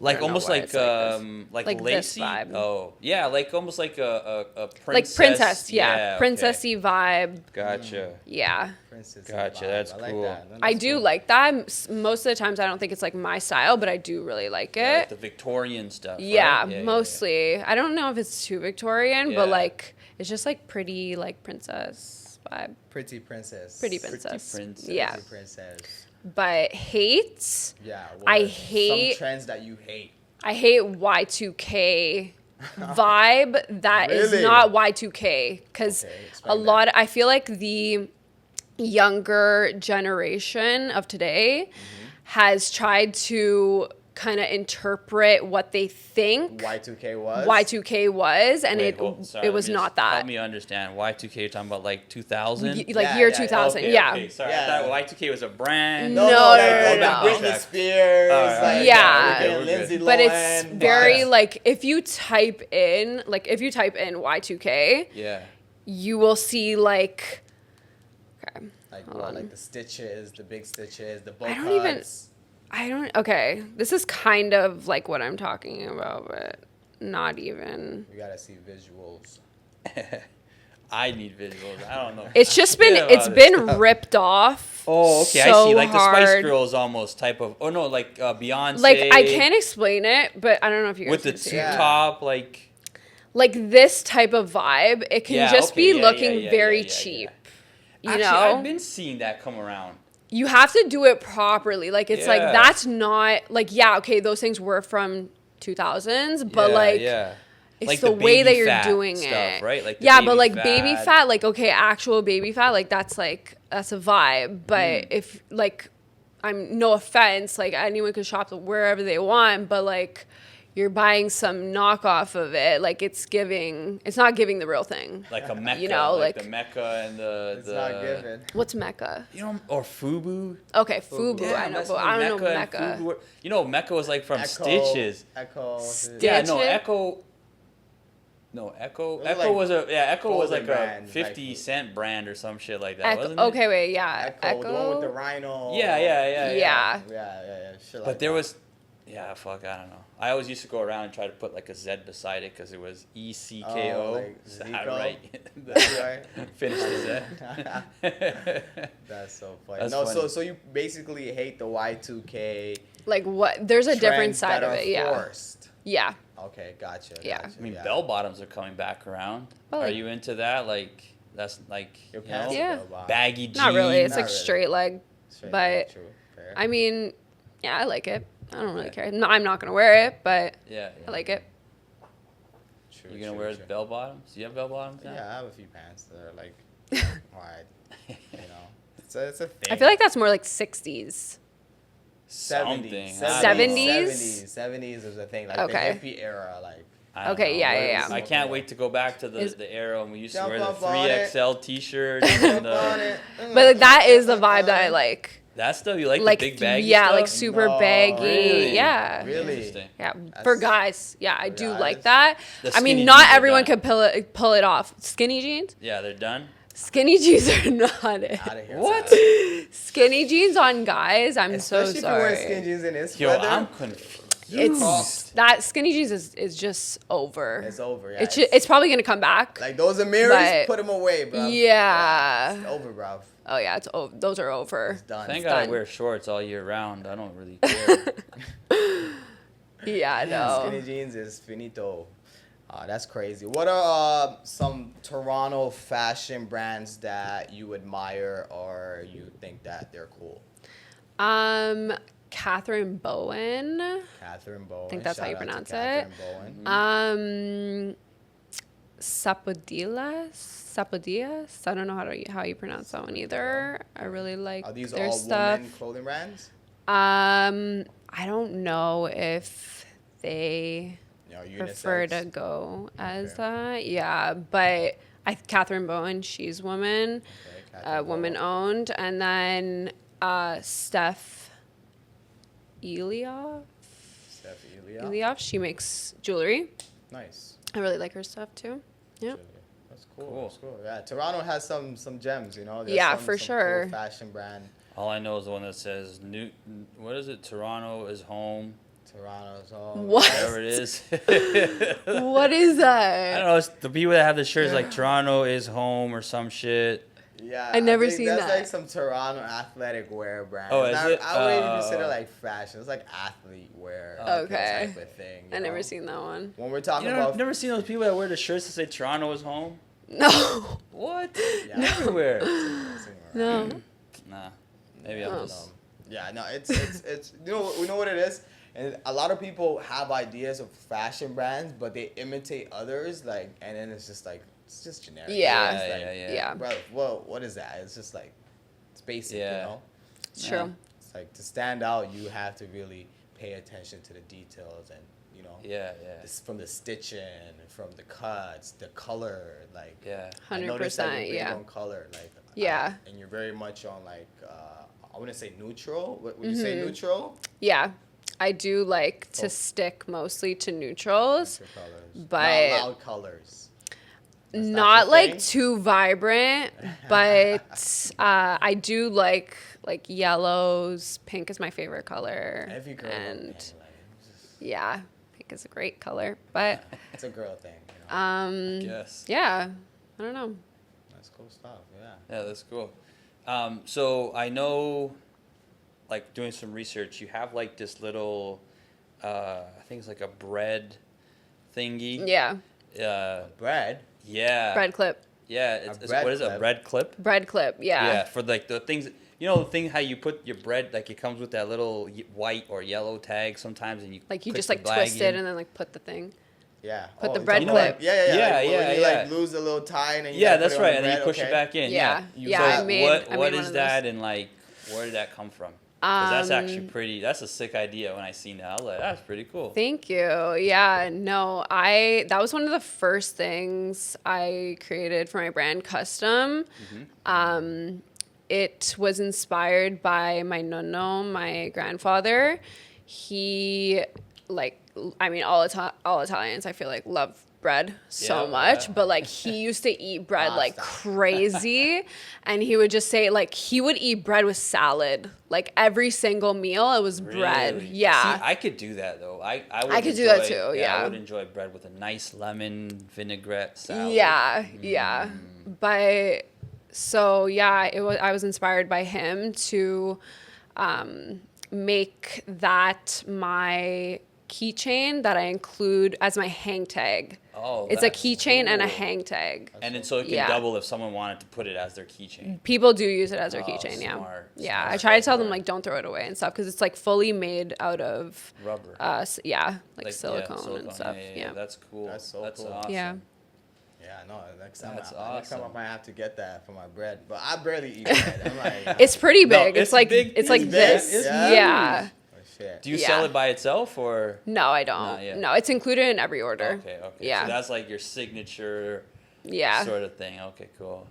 Like I don't know almost why like it's like this. Like this lacy. vibe. Oh, yeah, like almost like a princess. like princess, okay. princessy vibe. Gotcha. Yeah. Princess Gotcha, vibe. that's I like cool. that. No, I that's do cool. like that. Most of the times I don't think it's like my style, but I do really like it. Yeah, like the Victorian stuff. Yeah, right? mostly. I don't know if it's too Victorian, Yeah. but like it's just like pretty like princess vibe. Pretty princess. Pretty princess. princess. Yeah. Pretty princess. But hate. Yeah. I what are hate- some trends that you hate. I hate Y2K vibe. That is Really? not Y2K because Okay, a explain lot. I feel like the younger generation of today has tried to kind of interpret what they think Y2K was. Y2K was, and Wait, sorry, it was let me not just help that. me understand. Y2K, you're talking about like 2000? Like Yeah, year yeah, 2000, Okay, yeah. okay, sorry. Yeah. I thought Y2K was a brand. No, like, no, like no. Britney Spears. All right, like, yeah. we're We're Lindsay good. But it's Lohan very vibes. like if you type in Y2K, Yeah. you will see like okay. Like Hold what, on. like the stitches, the big stitches, the bow I don't even- cuts. Okay, this is kind of like what I'm talking about, but not even. We gotta see visuals. I need visuals. I don't know. It's just been Forget it's about been this stuff. ripped off. Oh, okay. so I see. Like the Spice hard. Girls almost type of. Oh no, like Beyonce. Like I can't explain it, but I don't know if you guys with the can see two it. Yeah. top, like. Like this type of vibe, it can Yeah, just okay, be yeah, looking yeah, very yeah, yeah, cheap. yeah. You Actually, know, I've been seeing that come around. you have to do it properly. Like it's like Yeah. that's not like okay, those things were from 2000s, but Yeah, like yeah. it's Like the the way that baby you're fat doing stuff, it, right? Like the yeah, baby but like baby fat. fat, like okay, actual baby fat, like that's a vibe. But if like, I'm no offense, like anyone can shop wherever they want, but like you're buying some knockoff of it, like it's not giving the real thing. Like a Mecca, You know, like like- the Mecca and the. It's not given. What's Mecca? You know, or Fubu. Okay, Fubu, Yeah, I know, that's but what I don't know and Mecca. Fubu were- You know, Mecca was like from Stitches. Echo. Yeah, no, Stitches? Echo. No, Echo. Those are Echo like was Echo was like clothing a brands, 50-cent brand or some shit like that, Echo, wasn't it? okay, wait, yeah, Echo, the one with the rhino. Yeah. Yeah. Yeah. Shit like But there that. was, fuck, I don't know. I always used to go around and try to put like a Z beside it because it was ECKO. Oh, like Is that Zico? right? That's right. Finish the Z. That's so funny. That's no, funny. so you basically hate the Y2K Like what? There's a different trends side that of are it, yeah. forced. Yeah. Okay, gotcha. Yeah. Gotcha, I mean, yeah. bell bottoms are coming back around. Well, Are like- you into that? Like, that's like, Your you pants know, are Yeah. bell bottom. baggy jeans. Not really. It's Not like really. straight leg. Straight but- leg, true. Fair. I mean, yeah, I like it. I don't really Okay. care. No, I'm not gonna wear it, but Yeah. I like it. True, You gonna true, wear true. bell bottoms? Do you have bell bottoms now? Yeah, I have a few pants that are like wide. You know, it's a thing. I feel like that's more like 60s. 70s. 70s was a thing, like Okay. the hippie era, like. I don't Okay, know. yeah, What yeah, is- yeah. I can't wait to go back to Is- the era when we used to Jump wear the up on it. 3XL t-shirts. And the, But like, that is the vibe that I like. that stuff, you like Like, the big baggy yeah, stuff? like super No. baggy. Really? Yeah. Really? Interesting. Yeah, That's- for guys, yeah, I for do guys? like that. The I mean, skinny not jeans are everyone done. can pull it off. Skinny jeans, Yeah, they're done. skinny jeans are not it. Out of here. What? Skinny jeans on guys, I'm Especially so if you wear sorry. skin jeans in this Yo, weather. I'm confused. It's that skinny jeans is just over. It's over. Yeah, It's probably gonna come back. like those are mirrors. but- Put them away, bro. Yeah. It's over, bro. Oh yeah, those are over. It's done. Thank It's God I done. wear shorts all year round. I don't really care. Yeah, Skinny no. jeans is finito. That's crazy. What are some Toronto fashion brands that you admire or you think that they're cool? Catherine Bowen. Catherine Bowen. I think that's how you Shout out to pronounce Catherine it. Bowen. Sapodilas. I don't know how you pronounce that one either. I really like Are these their all stuff. women clothing brands? I don't know if they No, prefer unisex. to go as Okay. that. Yeah, but Catherine Bowen, she's woman, Okay, Catherine woman Bowen. owned, and then Steph Elioff. Steph Elia. Elioff, she makes jewelry. Nice. I really like her stuff too. Yeah. That's cool. Cool. That's cool. Yeah, Toronto has some gems, you know. There's Yeah, some, for some sure. Cool fashion brand. All I know is the one that says, what is it? Toronto is home. Toronto's home. What? Whatever it is. What is that? I don't know. It's the people that have the shirts like Toronto is home or some shit. Yeah, I never think seen that's that. like some Toronto athletic wear brand. Oh, It's is not- it? I wouldn't even Oh. consider like fashion. It's like athlete wear. Okay. Type of thing. I you never know? seen that one. When we're talking You know, about I've never seen those people that wear the shirts that say Toronto is home. No. What? Yeah. Everywhere. No. Nah. Maybe Oh. I'm just. Yeah, no, it's you know we know what it is, and a lot of people have ideas of fashion brands, but they imitate others, like, and then it's just generic. Yeah. It's like, Yeah. Bro, well, what is that? It's just like it's basic, Yeah. you know. It's Yeah. true. It's like to stand out, you have to really pay attention to the details, and you know, Yeah, yeah. this, from the stitching, from the cuts, the color, like. Yeah. I noticed that 100%, you're big yeah. on color, like. Yeah. And you're very much on like I wouldn't say neutral. Would you say neutral? Yeah. I do like to stick mostly to neutrals, Neutral colors. but not loud colors. That's not your like thing? too vibrant, but I do like yellows. Pink is my favorite color. Every girl. and man, like, it's just- yeah, pink is a great color. But it's a girl thing. You know? Yes. yeah, I don't know. That's cool stuff. Yeah. Yeah, that's cool. So I know, like doing some research, you have like this little, I think it's like a bread thingy. Yeah, Bread. Yeah. bread clip, Yeah. It's bread what is it? A clip? bread clip? bread clip. Yeah. Yeah, For like the things, you know, the thing how you put your bread, like it comes with that little white or yellow tag sometimes, and you like you click just the like bag twist it in. and then like put the thing. Yeah. Put the you're bread talking about, clip. like, yeah. Yeah, Like, yeah, when you yeah. like lose a little tie and then you Yeah, gotta that's put it on right, the and then you bread, push okay. it back in. Yeah, You- yeah. so I made what one is of that, those. and like where did that come from? 'Cause that's actually pretty. That's a sick idea. When I seen that, I was like, that's pretty cool. Thank you. Yeah, no, that was one of the first things I created for my brand Custom. It was inspired by my nonno, my grandfather. He all Italians I feel like love bread so Yeah, much, yeah. but like he used to eat bread like Pasta. crazy, and he would just say like he would eat bread with salad, like every single meal it was bread. Really? Yeah. See, I could do that though. I would I could do that enjoy- too, I yeah. would enjoy bread with a nice lemon vinaigrette salad. Yeah, yeah. But so yeah, I was inspired by him to make that my keychain that I include as my hang tag. Oh, It's a that's keychain and a cool. hang tag. And then so it can Yeah. double if someone wanted to put it as their keychain. People do use it as their Oh, keychain, yeah. smart, Yeah, smart, I try to tell them, smart. like, don't throw it away and stuff, because it's, like, fully made out of... Rubber. like silicone and stuff. Yeah. That's cool. That's so cool. awesome. Yeah. Yeah, no. Next time, That's next time I awesome. might have to get that for my bread. But I barely eat bread. I'm like, It's pretty No, big. it's it's like big. it's like It's this. big. It's Yeah. oh, shit. Do you Yeah. sell it by itself or? No, I Not don't. yet. No, it's included in every order. Okay. Yeah. So that's like your signature Yeah. sort of thing. Okay, cool.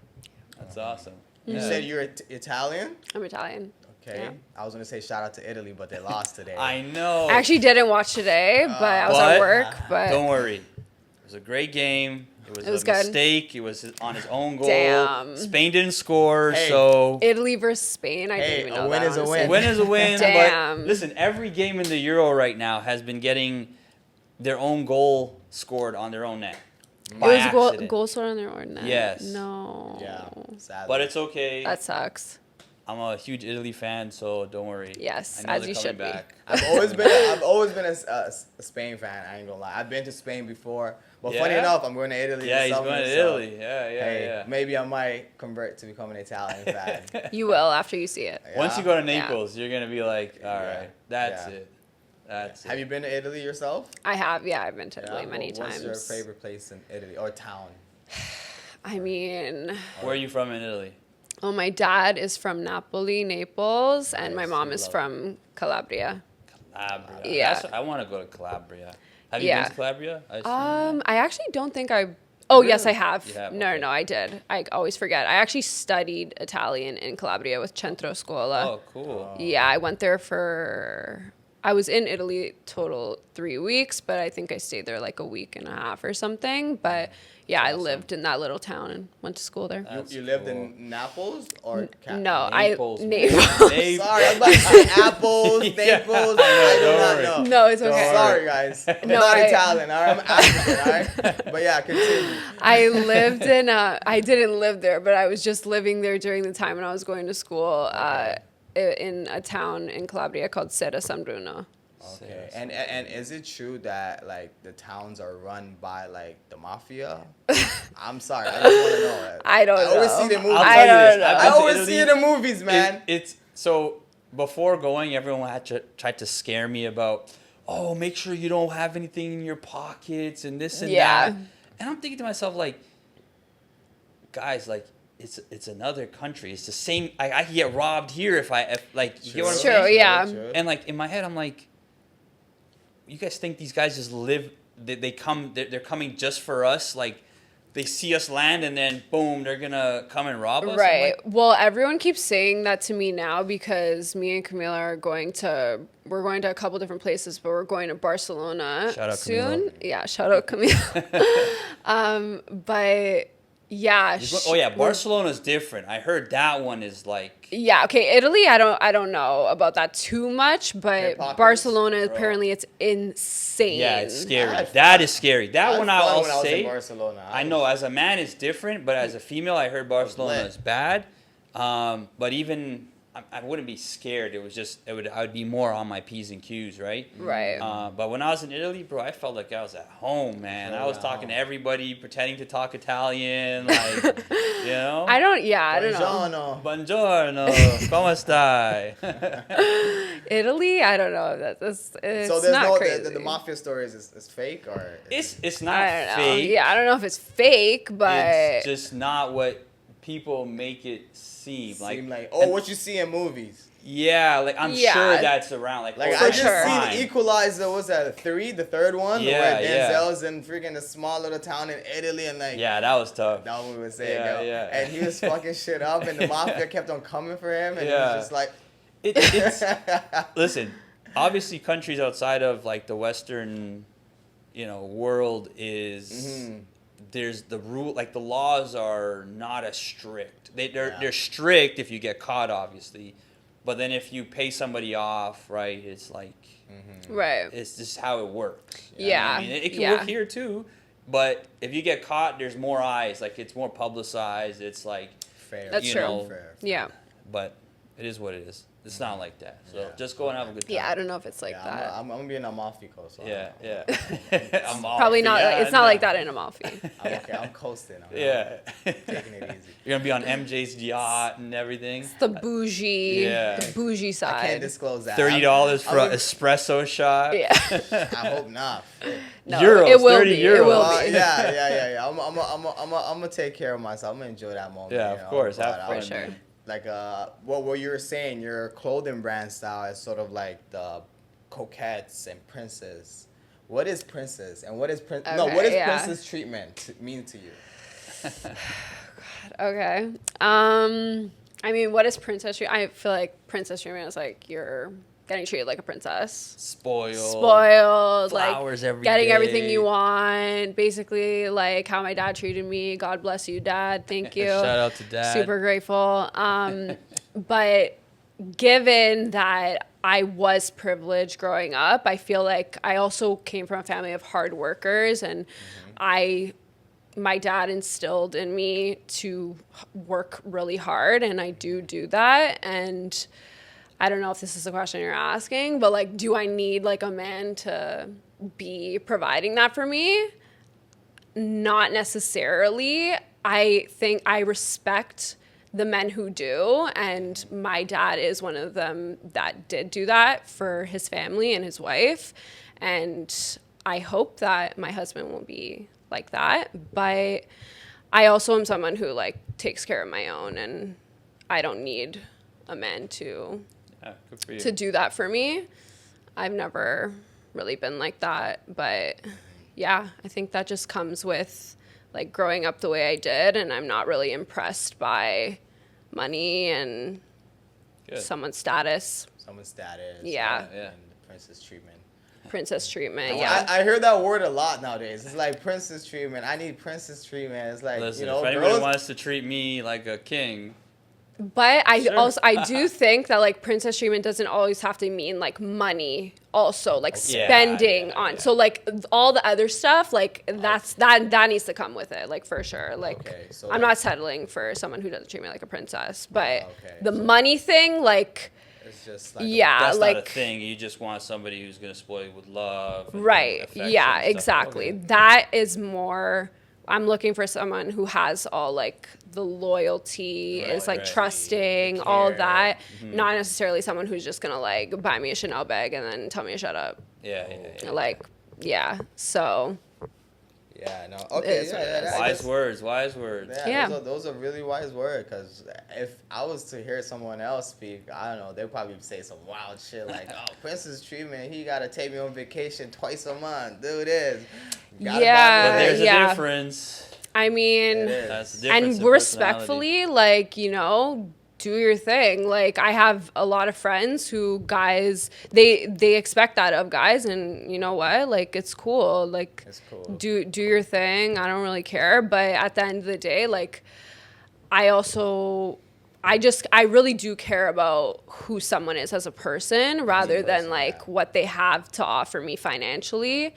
That's awesome. You Yeah. said you're Italian? I'm Italian. Okay. Yeah. I was gonna say shout out to Italy, but they lost today. I know. I actually didn't watch today, but I was But- at work. But Don't worry. It was a great game. It was a good. mistake. It was on his own goal. Damn. Spain didn't score, Hey. so Italy versus Spain, I Hey, didn't even a know win that. is a honestly. win. win is a win. Damn. But listen, every game in the Euro right now has been getting their own goal scored on their own net. It By was accident. goal scored on their own net. Yes. No. Yeah. Sadly. But it's okay. That sucks. I'm a huge Italy fan, so don't worry. Yes, I know as they're you coming should be. back. I've always been a Spain fan. I ain't gonna lie. I've been to Spain before, but funny Yeah? enough, I'm going to Italy. Yeah, this he's summer, going to so, Italy. Yeah, yeah, Hey, yeah. maybe I might convert to become an Italian fan. You will after you see it. Once you Yeah? go to Naples, you're gonna be like, all Yeah. right, that's Yeah. it. That's Have it. you been to Italy yourself? I have, yeah, I've been to Italy Yeah? many times. What's your favorite place in Italy or town? I mean, Where are you from in Italy? oh, my dad is from Naples, and my Nice, mom you is love from Calabria. Calabria. Yeah. I want to go to Calabria. Have you Yeah. been to Calabria? I assume? I actually don't think I. Oh, yes, I Really? have. You have, No, okay. no, I did. I always forget. I actually studied Italian in Calabria with Centro Scuola. Oh, cool. Yeah, I went there for. I was in Italy total 3 weeks, but I think I stayed there like a week and a half or something. But yeah, I Awesome. lived in that little town and went to school there. That's You lived cool. in Naples or No, Naples. Naples. Naples. Sorry, I was about to say apples, Yeah. Naples. I do Don't not worry. know. No, it's okay. Sorry, guys. I'm No, not I- Italian. All right, I'm African. All right, but yeah, continue. I lived in I didn't live there, but I was just living there during the time when I was going to school in a town in Calabria called Serra San Bruno. Okay, and is it true that like the towns are run by like the mafia? I'm sorry, I just want to know that. I don't I always know. see the movies. I'll I tell you don't this. know. I've I been to always Italy. see it in the movies, man. It's so before going, everyone had to tried to scare me about, oh, make sure you don't have anything in your pockets and this and Yeah. that. And I'm thinking to myself, like, guys, like, it's another country. It's the same. I could get robbed here if like, you get what I'm True, saying? yeah. And like in my head, I'm like, you guys think these guys just live? They're coming just for us? Like, they see us land and then boom, they're gonna come and rob us? I'm Right. like, Well, everyone keeps saying that to me now because me and Camila are we're going to a couple different places, but we're going to Barcelona Shout out soon. Camila. Yeah, shout out Camila. But yeah. oh yeah, Barcelona's different. I heard that one is like. Yeah, okay, Italy, I don't know about that too much, but Pickpockets? Barcelona, Bro. apparently it's insane. Yeah, it's scary. I had That is scary. I That had one fun I'll when I was in say. Barcelona. I know as a man it's different, but as a female, I heard Barcelona lit. is bad. But even I wouldn't be scared. It was just I would be more on my P's and Q's, right? Right. But when I was in Italy, bro, I felt like I was at home, man. I was talking to everybody, pretending to talk Italian, like, you know. I don't know. Buongiorno. Buongiorno, come stai? Italy, I don't know. It's So there's not no crazy. the mafia stories is fake or It's not I don't know. fake. Yeah, I don't know if it's fake, but It's just not what people make it seem like. oh, what you see in movies. Yeah, like I'm Yeah. sure that's around. Like, Like oh, I that's just sure. see the Equalizer. What's that? The third one. Yeah, where yeah. Denzel's in freaking a small little town in Italy and like. Yeah, that was tough. That one was saying, Yeah, yo. yeah. And he was fucking shit up, and the mafia kept on coming for him, and Yeah. it was just like. It's listen. Obviously, countries outside of like the Western, world is Mhm. there's the rule. Like the laws are not as strict. They're Yeah. strict if you get caught, obviously. But then if you pay somebody off, right? It's like right. it's just how it works. You know Yeah. what I mean, it can Yeah. work here too, but if you get caught, there's more eyes. Like it's more publicized. It's like, Fair. That's you true. know, Fair. Yeah. but It is what it is. It's not like that. So Yeah. just go and have a good time. Yeah, I don't know if it's like Yeah, that. I'm gonna be in Amalfi Coast. So Yeah, yeah. Probably not. Yeah, It's not no. like that in Amalfi. I'm okay. I'm coasting. Yeah. Taking it easy. You're gonna be on MJ's yacht and everything. The bougie, Yeah. the bougie I side. can't disclose that. $30 for an I'm- espresso shot. Yeah. I hope not. No, Euros, it will 30 be. It will euros. be. Yeah. I'm gonna take care of myself. I'm gonna enjoy that moment. Yeah, you of know, course. but, Have fun. For sure. Like what you were saying, your clothing brand style is sort of like the coquettes and princess. What is princess and what is what is yeah. princess treatment mean to you? Okay. I mean, what is princess treatment? I feel like princess treatment is like you're getting treated like a princess. Spoiled, Flowers like every getting day. everything you want. Basically, like how my dad treated me. God bless you, Dad. Thank you. Shout out to Dad. Super grateful. But given that I was privileged growing up, I feel like I also came from a family of hard workers, and my dad instilled in me to work really hard, and I do that. And I don't know if this is the question you're asking, but like, do I need like a man to be providing that for me? Not necessarily. I think I respect the men who do, and my dad is one of them that did do that for his family and his wife. And I hope that my husband will be like that. But I also am someone who like takes care of my own, and I don't need a man to Good for you. to do that for me. I've never really been like that, but yeah, I think that just comes with like growing up the way I did, and I'm not really impressed by money and Good. someone's status, Someone's status. Yeah. Yeah. And the princess treatment. princess treatment. Well, Yeah. I hear that word a lot nowadays. It's like princess treatment. I need princess treatment. It's like, Listen, you know, if anybody girls. wants to treat me like a king, But I Sure. also I do think that like princess treatment doesn't always have to mean like money. Also like Yeah, spending yeah, on yeah. so like all the other stuff like that needs to come with it, like for sure. Like Okay, so I'm like- not settling for someone who doesn't treat me like a princess, but Okay, the so- money thing, like It's just like yeah, that's like not a thing. You just want somebody who's gonna spoil you with love. And right, affection yeah, and stuff. exactly. Okay. That is more. I'm looking for someone who has all like the loyalty, Right, is like right. trusting, The all care. that. Not necessarily someone who's just gonna like buy me a Chanel bag and then tell me to shut up. Yeah, yeah, yeah. Like, yeah. So Yeah, no. Okay, is what it is. I Wise guess- words, wise words. Yeah. Those are really wise words. Because if I was to hear someone else speak, I don't know, they'd probably say some wild shit like, "Oh, princess treatment. He gotta take me on vacation twice a month. Do this. Gotta Yeah, But there's yeah. a difference. I mean, It is. That's the difference. and in personality. respectfully, like, you know, do your thing. Like, I have a lot of friends who guys they expect that of guys, and you know what, like, it's cool. Like, It's cool. do your thing. I don't really care, but at the end of the day, like, I really do care about who someone is as a person rather than person, like yeah. what they have to offer me financially.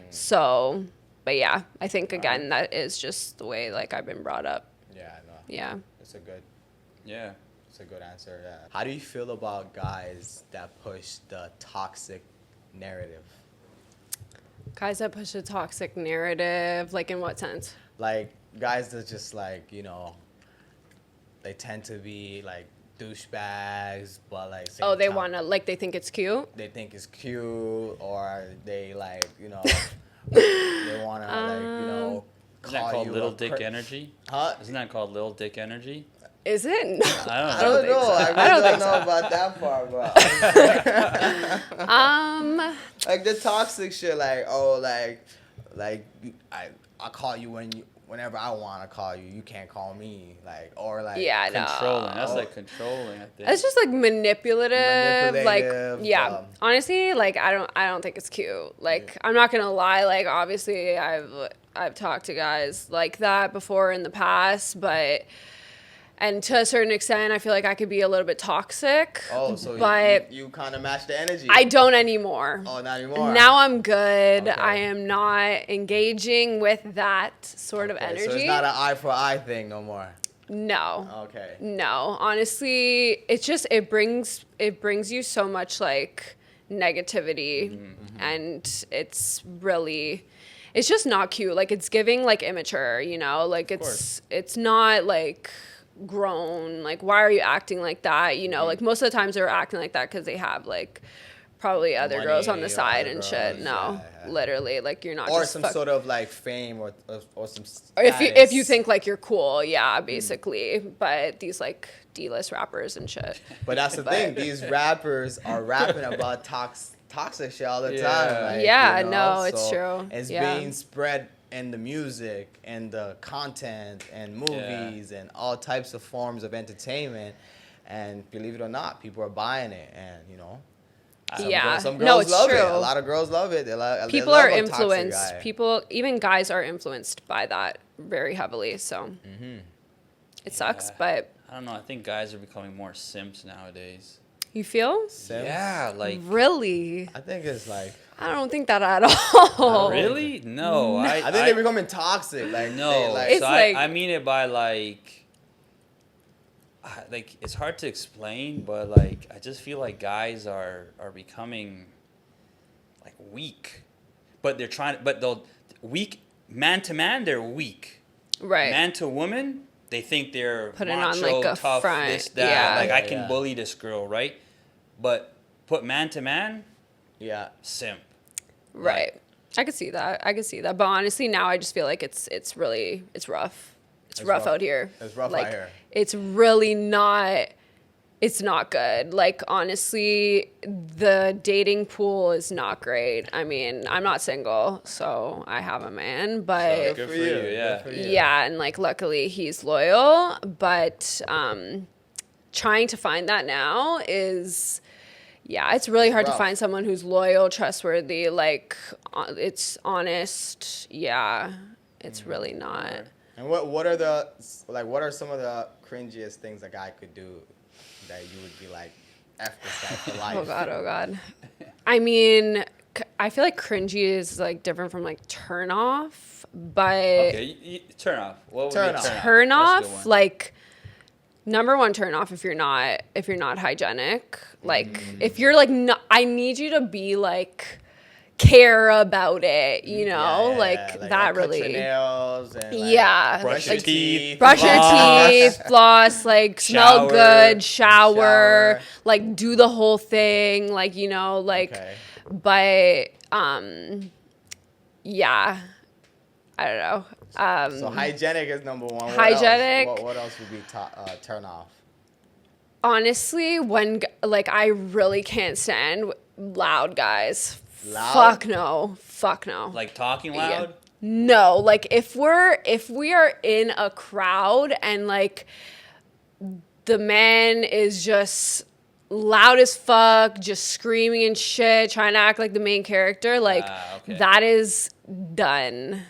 So, but yeah, I think again that is just the way like I've been brought up. Yeah, no. Yeah. It's a good answer. Yeah. How do you feel about guys that push the toxic narrative? Guys that push a toxic narrative, like in what sense? Like guys that just like, you know, they tend to be like douchebags, but like Oh, they same time, want to, like, they think it's cute? they think it's cute, or they like, you know, they want to like, you know, Isn't that call called you little a dick energy? Huh? Isn't that called little dick energy? Is it? No. I don't know. so. I really I don't don't think know so. about that part, bro. Like the toxic shit, like, oh, like I call you whenever I want to call you. You can't call me, like, or like. Yeah, no. Controlling. That's Oh. like controlling, I think. It's just like manipulative. Like, Manipulative, yeah. Honestly, like I don't think it's cute. Like, I'm not gonna lie. Like, obviously, I've talked to guys like that before in the past, but and to a certain extent, I feel like I could be a little bit toxic. Oh, so but you kind of match the energy. I don't anymore. Oh, not anymore. Now I'm good. Okay. I am not engaging with that sort of Okay, energy. So it's not an eye for eye thing no more. No. Okay. No. Honestly, it brings you so much like negativity, and it's just not cute. Like it's giving like immature, you know? Like it's not like grown. Like why are you acting like that? You know, like most of the times they're acting like that because they have like probably other Money girls on the or side other and shit. girls, No, yeah. literally, like you're not. Or just some sort of like fame or some status. Or if you think like you're cool, yeah, basically. But these like D-list rappers and shit. But that's the thing. These rappers are rapping about toxic shit all the Yeah. time. Like, Yeah, you know? no, it's So true. It's Yeah. being spread in the music and the content and movies and all types of forms of entertainment. And believe it or not, people are buying it. And, you know, some girls No, it's love true. it. A lot of girls love it. People are influenced. Even guys are influenced by that very heavily. So it sucks, Yeah. but I don't know. I think guys are becoming more simps nowadays. you feel? Yeah, like Really? I think it's like, I don't think that at all. really? No, I think they're becoming toxic. Like, no. they, like, It's So like- I mean it by like it's hard to explain, but like I just feel like guys are becoming like weak, but they'll weak man to man. They're weak. Right. Man to woman, they think they're Putting on, macho, like, a tough, front, this, that. yeah. Like I Yeah, can yeah. bully this girl, right? But put man to man, yeah. simp. Right. I could see that. But honestly, now I just feel like it's rough. It's rough out here. It's rough like, out here. It's really not. It's not good. Like honestly, the dating pool is not great. I mean, I'm not single, so I have a man, but Good for you, yeah. Good for you. yeah, and like luckily he's loyal, but trying to find that now is it's really hard to rough. find someone who's loyal, trustworthy, like it's honest. Yeah, it's really not. And what are some of the cringiest things a guy could do that you would be like, F this guy for life? Oh god. I mean, I feel like cringy is like different from like turn off, but Okay, turn off. What would Turn be off. a turn That's a good off one. like number one turn off if you're not hygienic. Like if you're like I need you to be like care about it, you know, Yeah, like that cut really. your nails and Brush your teeth. Brush your Floss. teeth, floss, like smell Shower. good, shower, Shower. like do the whole thing, like, you know, like, Okay. but, yeah, I don't know. So hygienic is number one. What Hygienic. else? What else would be turn off? Honestly, like, I really can't stand loud guys. Loud? Fuck no. Like talking Yeah. loud. No, like if we are in a crowd and like the man is just loud as fuck, just screaming and shit, trying to act like the main character, like Okay. that is done.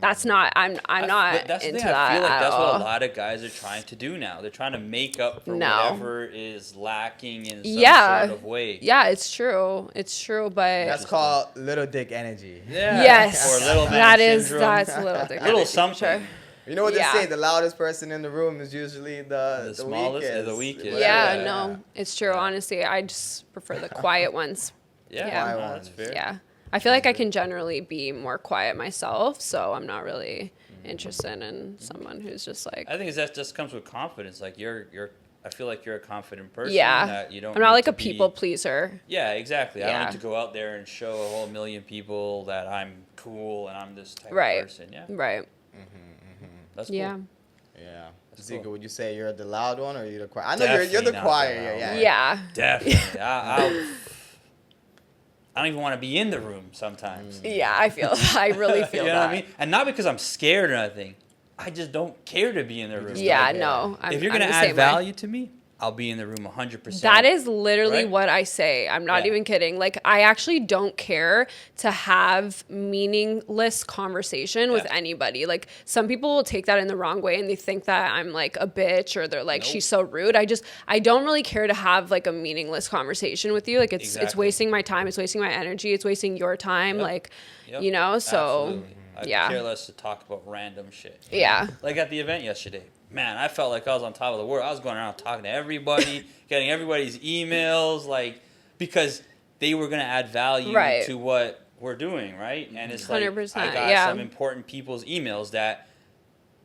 That's not. I'm not But that's the into thing. that I feel like at that's all. what a lot of guys are trying to do now. They're trying to make up for No. whatever is lacking in some Yeah. sort of way. Yeah, it's true. It's true, but That's called little dick energy. Yeah. yes, Or little man that's syndrome. little dick Little energy, something. sure. You know what Yeah. they say? The loudest person in the room is usually the smallest or weakest. the weakest. Whatever. Yeah, Yeah. no, it's true. Honestly, I just prefer the quiet ones. Yeah, Yeah. no, that's fair. Yeah. I feel like I can generally be more quiet myself, so I'm not really interested in someone who's just like, I think that just comes with confidence. Like you're. I feel like you're a confident person. yeah. That you don't. I'm not need like to a people pleaser. Yeah, exactly. I don't Yeah. need to go out there and show a whole million people that I'm cool and I'm this type Right. of person. Yeah, Right. that's cool. Yeah. Yeah. That's Zika, cool. would you say you're the loud one or you're the quiet? I know you're the Definitely not quiet. the loud Yeah. one. Yeah. Definitely. I don't even want to be in the room sometimes. Yeah, I really feel You know that. what I mean? And not because I'm scared or anything. I just don't care to be in the room. Yeah, Okay. no. If you're I'm gonna the add same way. value to me, I'll be in the room 100%. That is literally Right? what I say. I'm not Yeah. even kidding. Like, I actually don't care to have meaningless conversation with Yeah. anybody. Like, some people will take that in the wrong way and they think that I'm like a bitch or they're like, Nope. she's so rude. I don't really care to have like a meaningless conversation with you. Like, it's Exactly. wasting my time. It's wasting my energy. It's wasting your time. Yep. Like, Yep. you know, so Absolutely. I yeah. care less to talk about random shit. Yeah. Like at the event yesterday, man, I felt like I was on top of the world. I was going around talking to everybody, getting everybody's emails, like, because they were going to add value to what we're doing, right? And it's like, 100%, I got some important people's emails that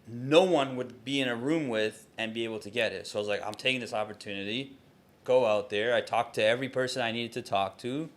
no one would be in a room with and be able to get it. So I was like, I'm taking this opportunity, go out there. I talked to every person I needed to talk to,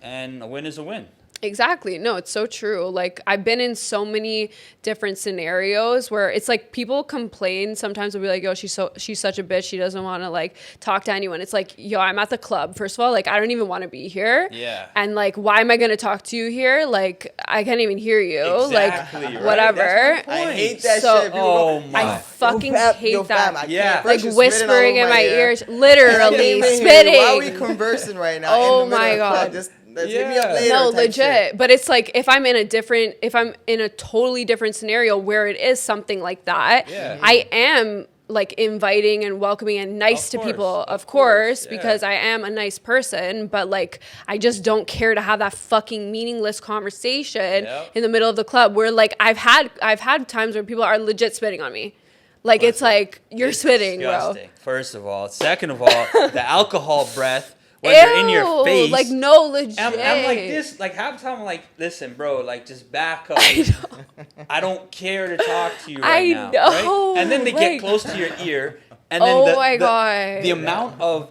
and a win is a win. Exactly. No, it's so true. Like, I've been in so many different scenarios where it's like people complain sometimes. They'll be like, yo, she's such a bitch. She doesn't want to like talk to anyone. It's like, yo, I'm at the club. First of all, like, I don't even want to be here. Yeah. And like, why am I going to talk to you here? Like, I can't even hear you. Exactly, like, right? whatever. I hate that So- shit. People Oh go, my. I fucking hate that. Yeah. Like whispering in my ears, literally spitting. Why are we conversing right now? Oh in the middle my of the club? God. Just hit me up later. No, type legit. shit. But it's like if I'm in a totally different scenario where it is something like that, Yeah. I am like inviting and welcoming and nice to people, of course, yeah. because I am a nice person, but like I just don't care to have that fucking meaningless conversation in the middle of the club where like I've had times where people are legit spitting on me. Like it's like you're spitting, disgusting, bro. First of all. Second of all, the alcohol breath when they're in your face. Like no, legit. I'm like this, like half the time I'm like, listen, bro, like just back up. I don't care to talk to you right now. know, right? And then they like- get close to your ear, and then the amount of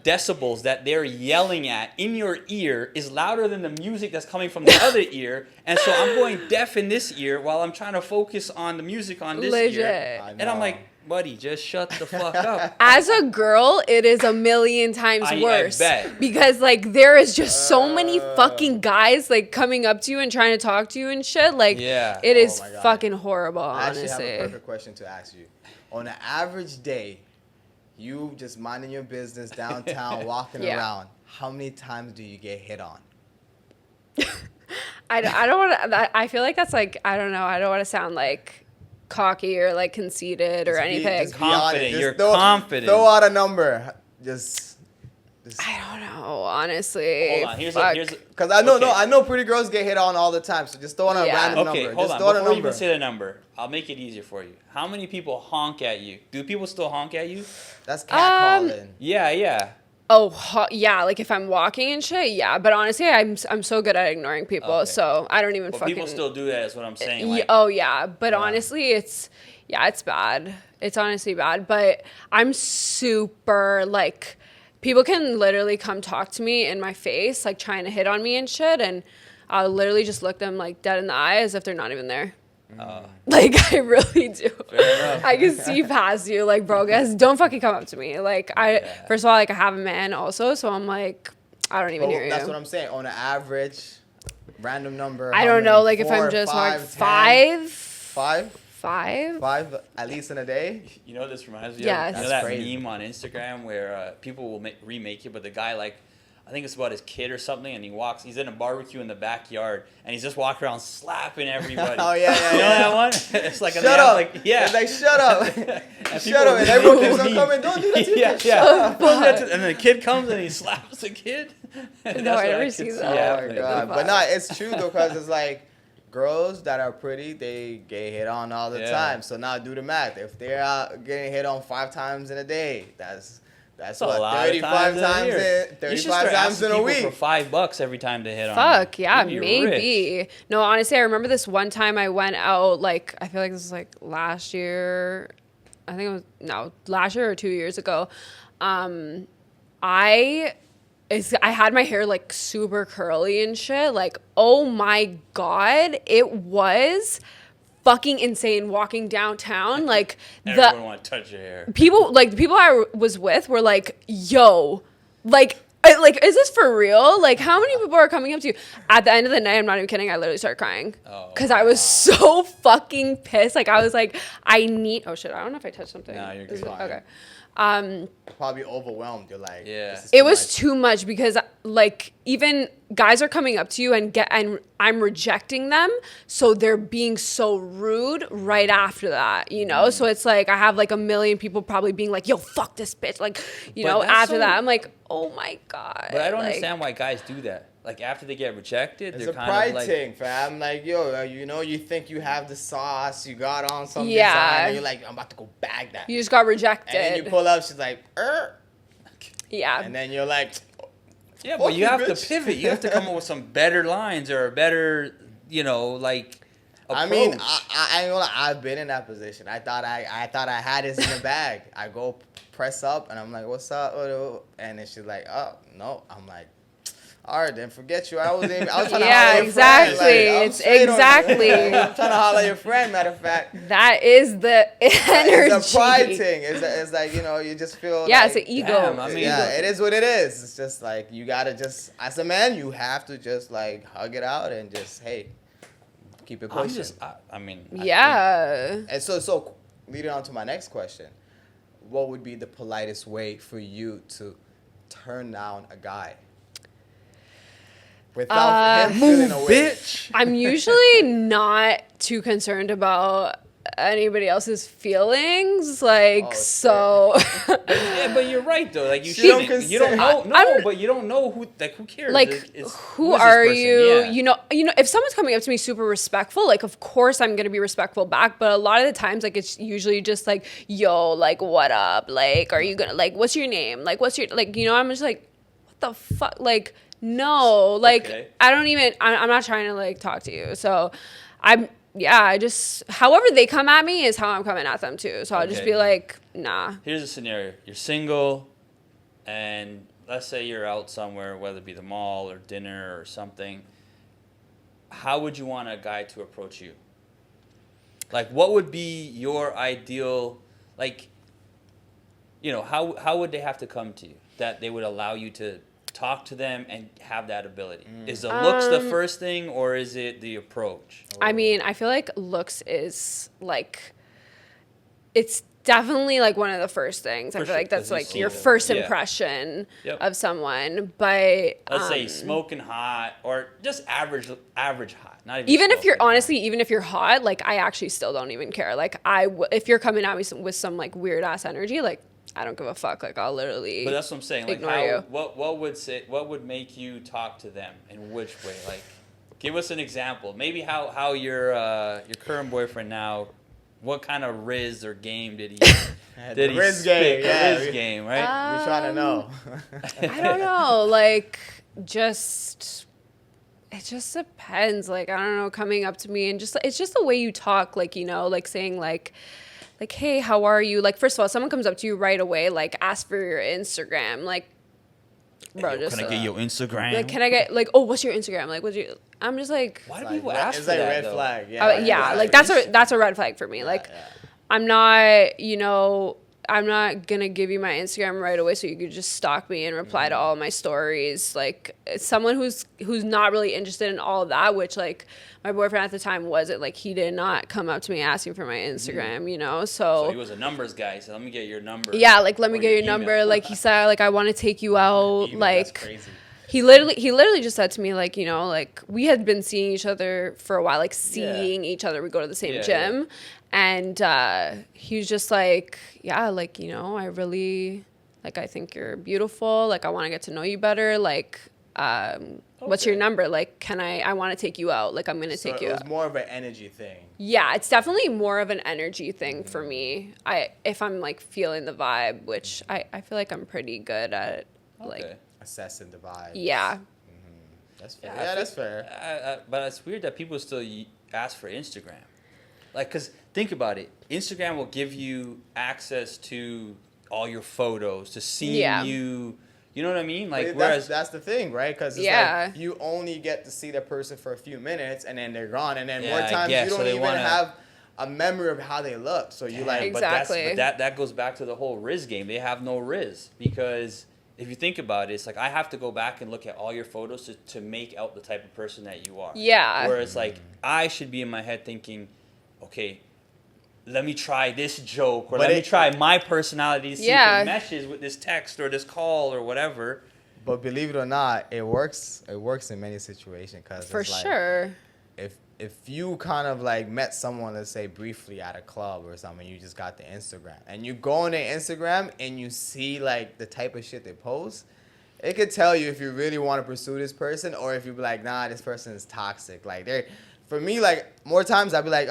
decibels that they're yelling at in your ear is louder than the music that's coming from the other ear, and so I'm going deaf in this ear while I'm trying to focus on the music on this ear, and I'm like, buddy, just shut the fuck up. As a girl, it is a million times worse. I bet. Because like there is just so many fucking guys like coming up to you and trying to talk to you and shit. Like it is my God. fucking horrible, I honestly. actually have a perfect question to ask you. On an average day, you just minding your business downtown, walking around, how many times do you get hit on? I don't want to. I feel like that's like I don't know. I don't want to sound like cocky or like conceited or anything. Confident. You're confident. Throw out a number. Just I don't know, honestly. Hold on. Here's because I know pretty girls get hit on all the time. So just throw out a random number. Hold just on. throw out a Before you number. even say the number, I'll make it easier for you. How many people honk at you? Do people still honk at you? That's catcalling. Yeah. Oh, yeah, like if I'm walking and shit, yeah. But honestly, I'm so good at ignoring people, Okay. so I don't even But fucking... people still do that, is what I'm saying. Like, oh, yeah. But honestly, it's bad. It's honestly bad. But I'm super, like... People can literally come talk to me in my face, like trying to hit on me and shit, and I'll literally just look them like dead in the eye as if they're not even there. Like I really do. I can see past you, like, bro, guys, don't fucking come up to me. Like first of all, like I have a man also, so I'm like, I don't even hear you. That's what I'm saying. On an average, random number. I don't know, like if I'm just like five at least in a day. You know, this reminds me Yes. of That's that crazy. meme on Instagram where people will remake it, but the guy, like, I think it's about his kid or something, and he's in a barbecue in the backyard, and he's just walking around slapping everybody. Oh, yeah. You know that one? It's like, Shut up. like, yeah. It's like, shut up. And Shut up. And everyone keeps on coming. Don't do that to your kid. Shut up. And then the kid comes and he slaps the kid. And No, that's I what never could see see that. happening. Oh my God. But no, it's true though, because it's like girls that are pretty, they get hit on all the time. So now do the math. If they're getting hit on 5 times in a day, that's A what, lot 35 of times times you should 35 start times asking in a people week. for $5 every time they hit on. Fuck, you. yeah, You'd be maybe. rich. No, honestly, I remember this one time I went out, like, I feel like this was like last year. I think it was, last year or 2 years ago. I had my hair like super curly and shit. Like, oh my God, it was fucking insane walking downtown. Like, Everyone want to touch your hair. people, like the people I was with were like, yo, like, is this for real? Like, how many people are coming up to you? At the end of the night, I'm not even kidding, I literally started crying. Because I was so fucking pissed. Like, I was like, oh shit, I don't know if I touched something. No, you're good. Okay. Probably overwhelmed. You're like, Yeah. this is It too was much. too much because like even guys are coming up to you and I'm rejecting them, so they're being so rude right after that, you know. So it's like I have like a million people probably being like, "Yo, fuck this bitch," like, you But know. that's After so- that, I'm like, "Oh my God!" But I don't like, understand why guys do that. like after they get rejected, It's they're a kind pride of like, thing, fam. Like, yo, you know, you think you have the sauce, you got on some Yeah. design, and you're like, I'm about to go bag that. You just got rejected. And then you pull up, she's like, Yeah. and then you're like, yeah, fuck but you have bitch. to pivot. You have to come up with some better lines or a better, like. I mean, approach. I ain't gonna lie, I've been in that position. I thought I had this in the bag. I go press up, and I'm like, what's up? And then she's like, oh, no. I'm like, all right, then forget you. I was trying to holler at your exactly. friend. Like, It's exactly. I'm trying to holler at your friend, matter of fact. That is the energy. It's a pride thing. It's like, you just feel Yeah, like, it's an ego. Damn, I mean, yeah, it is what it is. It's just like, you gotta just, as a man, you have to just like hug it out and just, hey, keep it pushing. I mean. Yeah. And so leading on to my next question, what would be the politest way for you to turn down a guy without him feeling away? Bitch. I'm usually not too concerned about anybody else's feelings. Like, Oh, so. Yeah, but you're right though. Like She don't you don't know. consent. No, but you don't know who. Like who cares? Like, It's- who is this are person? you? Yeah. You know, if someone's coming up to me super respectful, like, of course I'm going to be respectful back. But a lot of the times, like, it's usually just like, yo, like, what up? Like, are you going to, like, what's your name? Like, what's your, like, I'm just like, what the fuck? Like, no, like, Okay. I'm not trying to, like, talk to you. So I just, however they come at me is how I'm coming at them too. So I'll just Okay. be like, nah. Here's a scenario: you're single, and let's say you're out somewhere, whether it be the mall or dinner or something. How would you want a guy to approach you? Like, what would be your ideal? Like, how would they have to come to you that they would allow you to talk to them and have that ability? Is the looks the first thing, or is it the approach? I mean, I feel like looks is like, it's definitely like one of the first things. I For feel sure, like that's 'cause you like see your them. first Yeah. impression Yep. of someone. But Let's say smoking hot, or just average hot. Not even if you're smoking hot. honestly, even if you're hot, like I actually still don't even care. Like if you're coming at me with some like weird ass energy, like I don't give a fuck. Like I'll literally. But that's what I'm saying. Like, ignore you. what would make you talk to them in which way? Like, give us an example. Maybe how your current boyfriend now, what kind of riz or game did he The Riz game, spit? yeah. The riz game, right? We're trying to know. I don't know. Like it just depends. Like I don't know, coming up to me and just it's just the way you talk. Like like saying like, hey, how are you? Like, first of all, someone comes up to you right away, like, ask for your Instagram. Like, bro, Hey, yo, just. can I get your Instagram? Like, can I get, like, oh, what's your Instagram? Like, what's your. I'm just like. Why do Like, people ask it's for like that, red though? flag. Yeah, Yeah, like, Instagram. that's a red flag for me. Like, yeah. I'm not, I'm not gonna give you my Instagram right away so you could just stalk me and reply to all my stories. Like, it's someone who's not really interested in all of that, which, like, my boyfriend at the time wasn't. Like, he did not come up to me asking for my Instagram, So he was a numbers guy. So let me get your number. yeah, like, let me Or get your email. number. Like, he said, like, I want to take you out. Email, that's Like, crazy. he literally just said to me, like, like, we had been seeing each other for a while, like, seeing each other. We go to the same Yeah, gym. And he was just like, yeah, like, I really, like, I think you're beautiful. Like, I want to get to know you better. Like, what's your Okay. number? Like, I want to take you out. Like, I'm going to So take it you was out. more of an energy thing. Yeah, it's definitely more of an energy thing for me. If I'm, like, feeling the vibe, which I feel like I'm pretty good at, like, Okay. Assessing the vibe. yeah. That's fair. I Yeah, feel- that's fair. But it's weird that people still ask for Instagram. Like, because think about it. Instagram will give you access to all your photos, to seeing Yeah. you. You know what I mean? Like, But whereas that's the thing, right? Because it's Yeah. like you only get to see the person for a few minutes and then they're gone, and then Yeah, more I times guess. you So don't they even wanna- have a memory of how they look. So you like, Exactly. But that goes back to the whole Riz game. They have no Riz because if you think about it, it's like I have to go back and look at all your photos to make out the type of person that you are. Yeah. Whereas like I should be in my head thinking, okay, let me try this joke or But let me try my personality to see Yeah. if it meshes with this text or this call or whatever. but believe it or not, it works. It works in many situations because For it's like, sure. if you kind of like met someone, let's say briefly at a club or something, you just got the Instagram, and you go on their Instagram and you see like the type of shit they post, It could tell you if you really want to pursue this person or if you be like, nah, this person is toxic. Like, for me, like, more times I'd be like,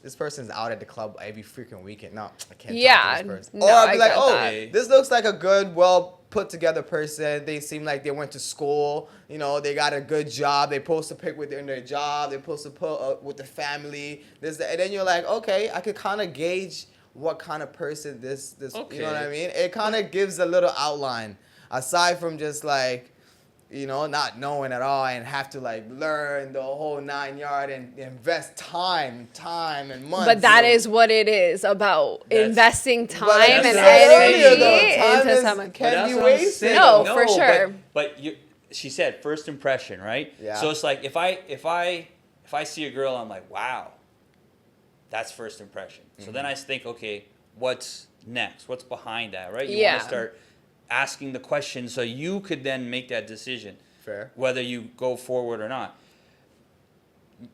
this person's out at the club every freaking weekend. No, I can't talk to this person. No, or I'd be like, that. this looks like a good, well put together person. They seem like they went to school. You know, they got a good job. They post a pic within their job. They post a put with the family. And then you're like, okay, I could kind of gauge what kind of person this Okay. you know what I mean? It kind of gives a little outline. Aside from just like, you know, not knowing at all and have to like learn the whole 9 yard and invest time and money. But that is what it is about, investing time and energy into someone. Can be wasted. No, for sure. But she said first impression, right? Yeah. So it's like if I see a girl, I'm like, wow, that's first impression. So then I think, okay, what's next? What's behind that, right? You want to start asking the question so you could then make that decision. Fair. Whether you go forward or not.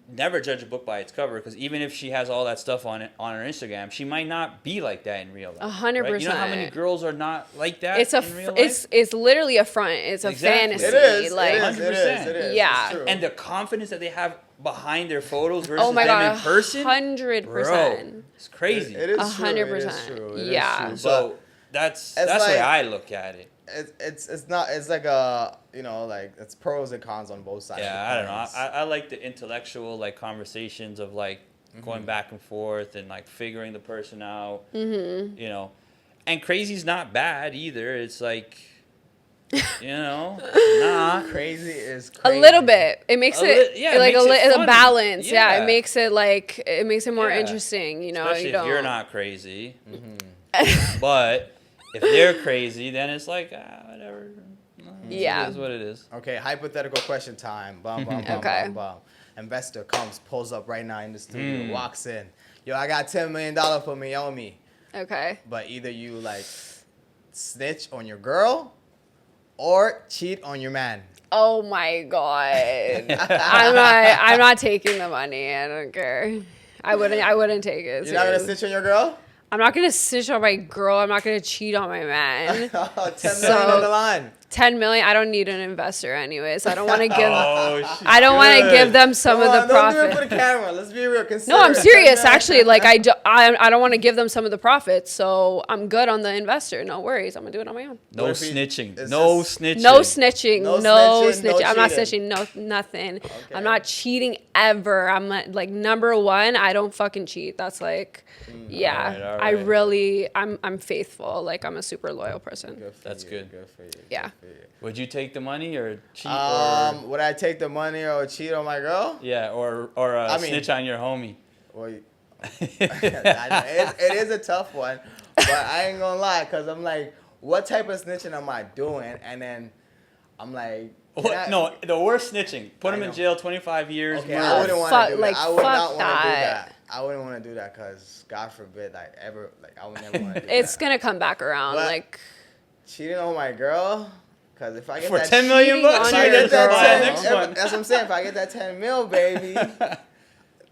Never judge a book by its cover, because even if she has all that stuff on her Instagram, she might not be like that in real life. 100%. Right? You know how many girls are not like that in real life? It's literally a front. It's a fantasy. It is. Like, 100%. Yeah. It's true. And the confidence that they have behind their photos versus oh my them God, in person, 100%. bro, it's crazy. It is 100%. true. It is true. It is Yeah. true. So that's the like, way I look at it. It's not, it's like a, you know, like it's pros and cons on both sides. Yeah, I don't know. I like the intellectual like conversations of like going back and forth and like figuring the person out. Mm-hmm. You know, and crazy's not bad either. It's like, you know, Crazy is crazy. A little bit. It makes it a balance. Yeah. It makes it more interesting. You know, especially if you're not crazy. Mm-hmm. But if they're crazy, then it's like, whatever. Yeah. It is what it is. Okay, hypothetical question time. Bum, bum, bum, Okay. bum, bum. Investor comes, pulls up right now in the studio, walks in. Yo, I got $10 million for Miomi. Okay. But either you like snitch on your girl or cheat on your man. Oh my God. I'm not taking the money. I don't care. I wouldn't take it. You're not gonna snitch on your girl? I'm not gonna snitch on my girl. I'm not gonna cheat on my man. 10 million on the line. 10 million. I don't need an investor anyways. I don't want to give. Oh, I don't want to give them some of the Don't profit. do it for the camera. Let's be real. No, I'm serious. Actually, like I don't want to give them some of the profits, so I'm good on the investor. No worries. I'm gonna do it on my own. No What if he- snitching. it's No just- snitching. No snitching. No No snitching, no snitching. I'm not cheating. snitching. No, nothing. Okay. I'm not cheating ever. I'm not, like, number one. I don't fucking cheat. That's like, yeah. All I right. really. I'm faithful. Like, I'm a super loyal person. Good for That's you. good. Good for you. Yeah. Good for you. Would you take the money or cheat? Would I take the money or cheat on my girl? Or mean- snitch on your homie? Well, it is a tough one, but I ain't gonna lie, cause I'm like, what type of snitching am I doing? And then I'm like, No, the worst snitching. Put I him in know. jail 25 years. okay, murder. I wouldn't want Fuck- to do like, that. I would fuck not want to do that. that. I wouldn't want to do that, cause God forbid, I would never want to do It's that. gonna come back around. But- Like, Cheating on my girl, cause if I get For that 10 million cheating bucks, on you your get girl. that if- next one. that's what I'm saying. If I get that 10 mil, baby,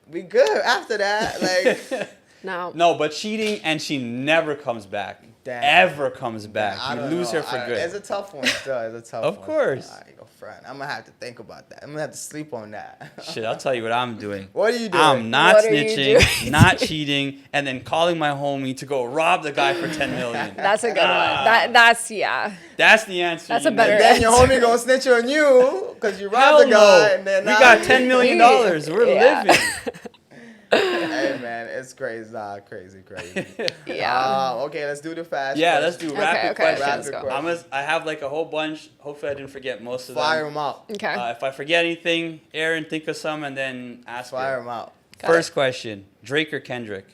we good after that. Like, no. No, but cheating and she never comes back. Damn. Ever comes back. I You don't lose know. her for It's good. a tough one still. It's a tough Of one. course. I ain't gonna front. I'm gonna have to think about that. I'm gonna have to sleep on that. Shit, I'll tell you what I'm doing. What are you doing? I'm not What are you snitching, doing? not cheating, and then calling my homie to go rob the guy for 10 million. That's a good one. That's yeah. That's the answer. That's you a better need. Then your homie gonna snitch on you because you Hell robbed the guy. no. And then We got $10 million. We're Yeah. living. Hey man, it's crazy. Nah, crazy. Yeah. Okay, let's do the fast. Yeah, question. let's do Okay, rapid okay, questions. let's go. I have like a whole bunch. Hopefully, I didn't forget most of Fire them. them out. Okay. If I forget anything, Aaron, think of some and then ask Fire her. them out. Got First question: Drake or Kendrick?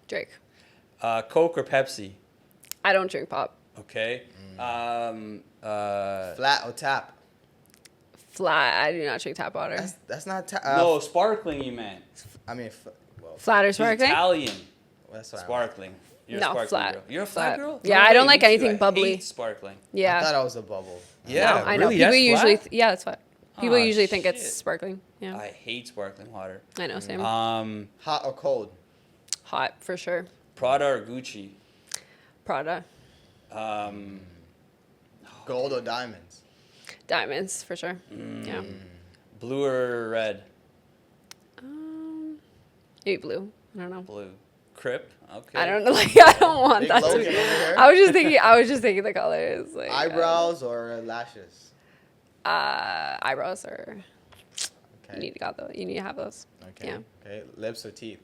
Drake. Coke or Pepsi? I don't drink pop. Okay. Flat or tap? Flat. I do not drink tap water. That's not tap. No, sparkling. You meant I mean, well, Flat or She's sparkling? Italian. that's what Sparkling. You're a No, sparkling flat. girl. You're a Flat. flat girl? Yeah, No I don't way, like me too. anything I bubbly. hate sparkling. I Yeah. thought I was a bubble. Yeah, No, I know. really? People That's usually, flat? yeah, it's flat. People Oh, usually think shit. it's sparkling. Yeah, I hate sparkling water. I know. Same. Hot or cold? Hot for sure. Prada or Gucci? Prada. Um, Gold or diamonds? Diamonds, for sure. Yeah. Blue or red? Maybe blue. I don't know. Blue. Crip? Okay. I don't know. Like, I don't want Big that to Logan be. over here. I was just thinking the colors. Like, Eyebrows or lashes? Eyebrows are. Okay. You need to have those. Okay. Yeah. Okay. Lips or teeth?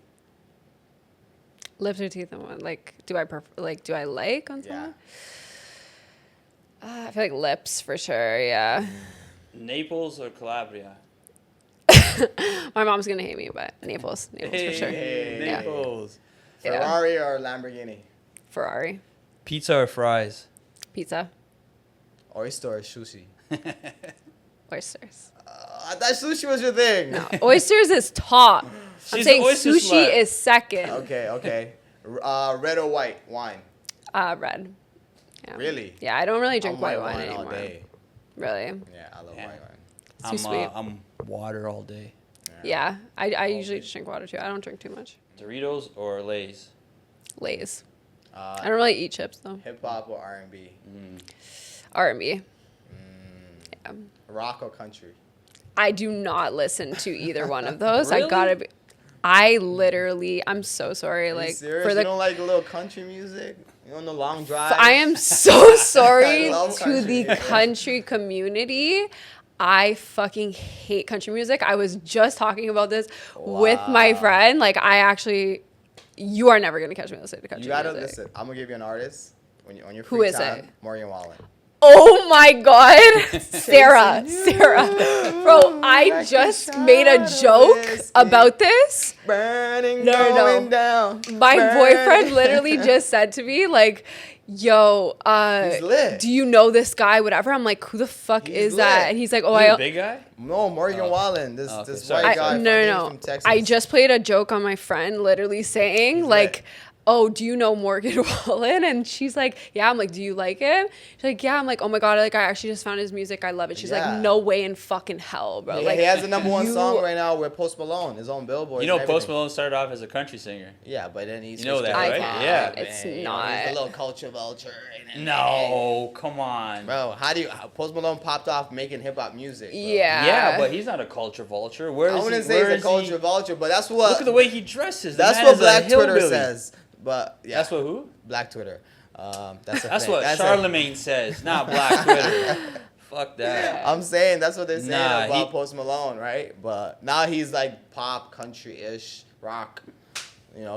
Lips or teeth? Like, do I prefer? Like, do I like on Yeah. someone? I feel like lips for sure. Yeah. Naples or Calabria? My mom's gonna hate me, but Naples for sure. Hey, Yeah. Naples. Yeah. Ferrari or Lamborghini? Ferrari, Pizza or fries? pizza, Oyster or sushi? oysters. I thought sushi was your thing. No, oysters is top. I'm She's saying an oyster sushi slut. is second. Okay. Red or white wine? Red. Yeah. Really? Yeah, I don't really drink I'm white white wine all anymore. day. Really? Yeah, I love Yeah. white wine. Too sweet. I'm water all day. Yeah, I usually just drink water too. I don't drink too much. Doritos or Lay's? Lay's. I Uh, don't really eat chips though. hip hop or R&B? R&B. Yeah. Rock or country? I do not listen to either one of those. Really? I gotta be. I literally. I'm so sorry. Are you Like serious? for You the. don't like a little country music? You on the long drive? I am so sorry I love to country. the country community. I fucking hate country music. I was just talking about this with my Wow. friend. Like, you are never gonna catch me listening to country You gotta music. listen. I'm gonna give you an artist on your Who free is time. it? Morgan Wallen. Oh my god, Sarah. Bro, I just made a joke about this. Burning, No. going down. My burning. boyfriend literally just said to me, like, yo, He's lit. do you know this guy, whatever? I'm like, who the fuck He's is that? lit. And he's like, oh, Who's the I big guy? No, Morgan Wallen. This okay, this sorry. white guy. no. From Texas. I just played a joke on my friend, literally saying, He's like, lit. oh, do you know Morgan Wallen? And she's like, yeah. I'm like, do you like him? She's like, yeah. I'm like, oh my god, like I actually just found his music. I love it. She's Yeah. like, no way in fucking hell, bro. Yeah, Like, he has the number one you- song right now with Post Malone. His own Billboard. You know, and Post everything. Malone started off as a country singer. Yeah, but then he's You know that, right? vibe, Yeah. It's man. You know, not. he's a little culture vulture. No, come on. Bro, how Post Malone popped off making hip hop music? Bro. Yeah. Yeah, but he's not a culture vulture. Where I is wouldn't he? say Where he's is a culture he? vulture, but that's what. Look at the way he dresses. The That's man what is a Black Twitter hillbilly. says. But yeah, That's what who? Black Twitter. That's a That's thing. what That's Charlemagne says, not Black Twitter. Fuck that. I'm saying that's what they're saying Nah, about he- Post Malone, right? But now he's like pop, country-ish, rock,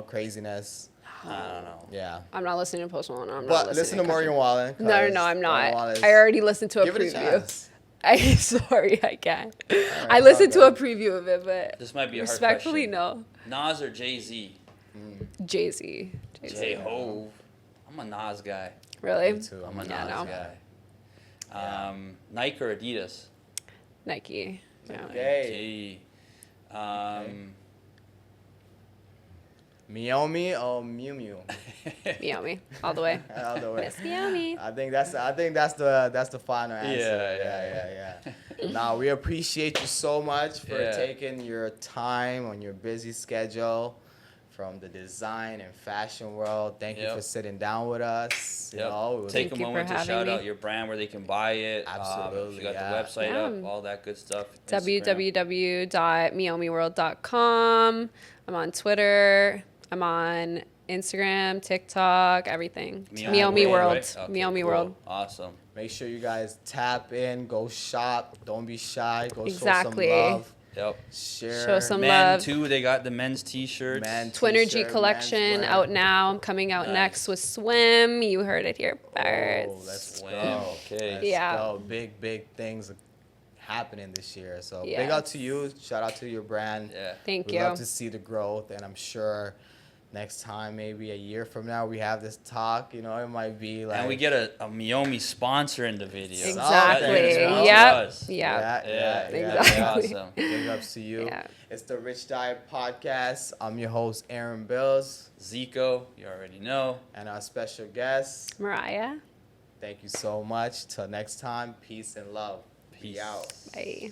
craziness. I don't know. Yeah. I'm not listening to Post Malone. I'm not But listening listen to country. Morgan Wallen. No, 'cause I'm Morgan not. Wallen is- I already listened to a Give it a preview. chance. I'm sorry, I can't. I it's listened all to a good. preview of it, but This might be a hard respectfully, question. no. Nas or Jay-Z? Jay-Z. J-Hove. I'm a Nas guy. Really? Me too. I'm a Yeah, Nas no. guy. Nike or Adidas? Nike. Yeah. Okay. Okay. Miomi or Miu Miu? Miomi. All the way. All the way. Miss Miomi. I think that's the final answer. Yeah. Nah, we appreciate you so much for Yeah. taking your time on your busy schedule from the design and fashion world. Thank you Yep. for sitting down with us. You Yep. know, it was Take Thank a you for moment to having shout me. out your brand, where they can buy it. Absolutely, If you got yeah. the website Yeah. up, all that good stuff. Instagram. www.miomiworld.com. I'm on Twitter. I'm on Instagram, TikTok, everything. Miomi World. right? Okay, Miomi cool. World. Awesome. Make sure you guys tap in, go shop, don't be shy, go Exactly. show some love, Yep. share. Show some Men love. too. They got the men's t-shirts. Men Twinergy t-shirt, collection menswear. out now. I'm coming out Nice. next with Swim. You heard it here Oh, first. let's Swim, go. okay. Let's Yeah. go. Big things are happening this year. So big Yes. out to you. Shout out to your brand. Yeah. Thank We'd you. love to see the growth, and I'm sure next time, maybe a year from now, we have this talk. It might be like. And we get a Miomi sponsor in the video. Exactly. That means more to Yep. us. Yeah. Yeah, Exactly. Awesome. Big ups to you. Yeah. It's the Richdiet Podcast. I'm your host, Aaron Bills, Zico, you already know. and our special guest. Mariah. Thank you so much. Till next time, peace and love. Be Peace. out. Bye.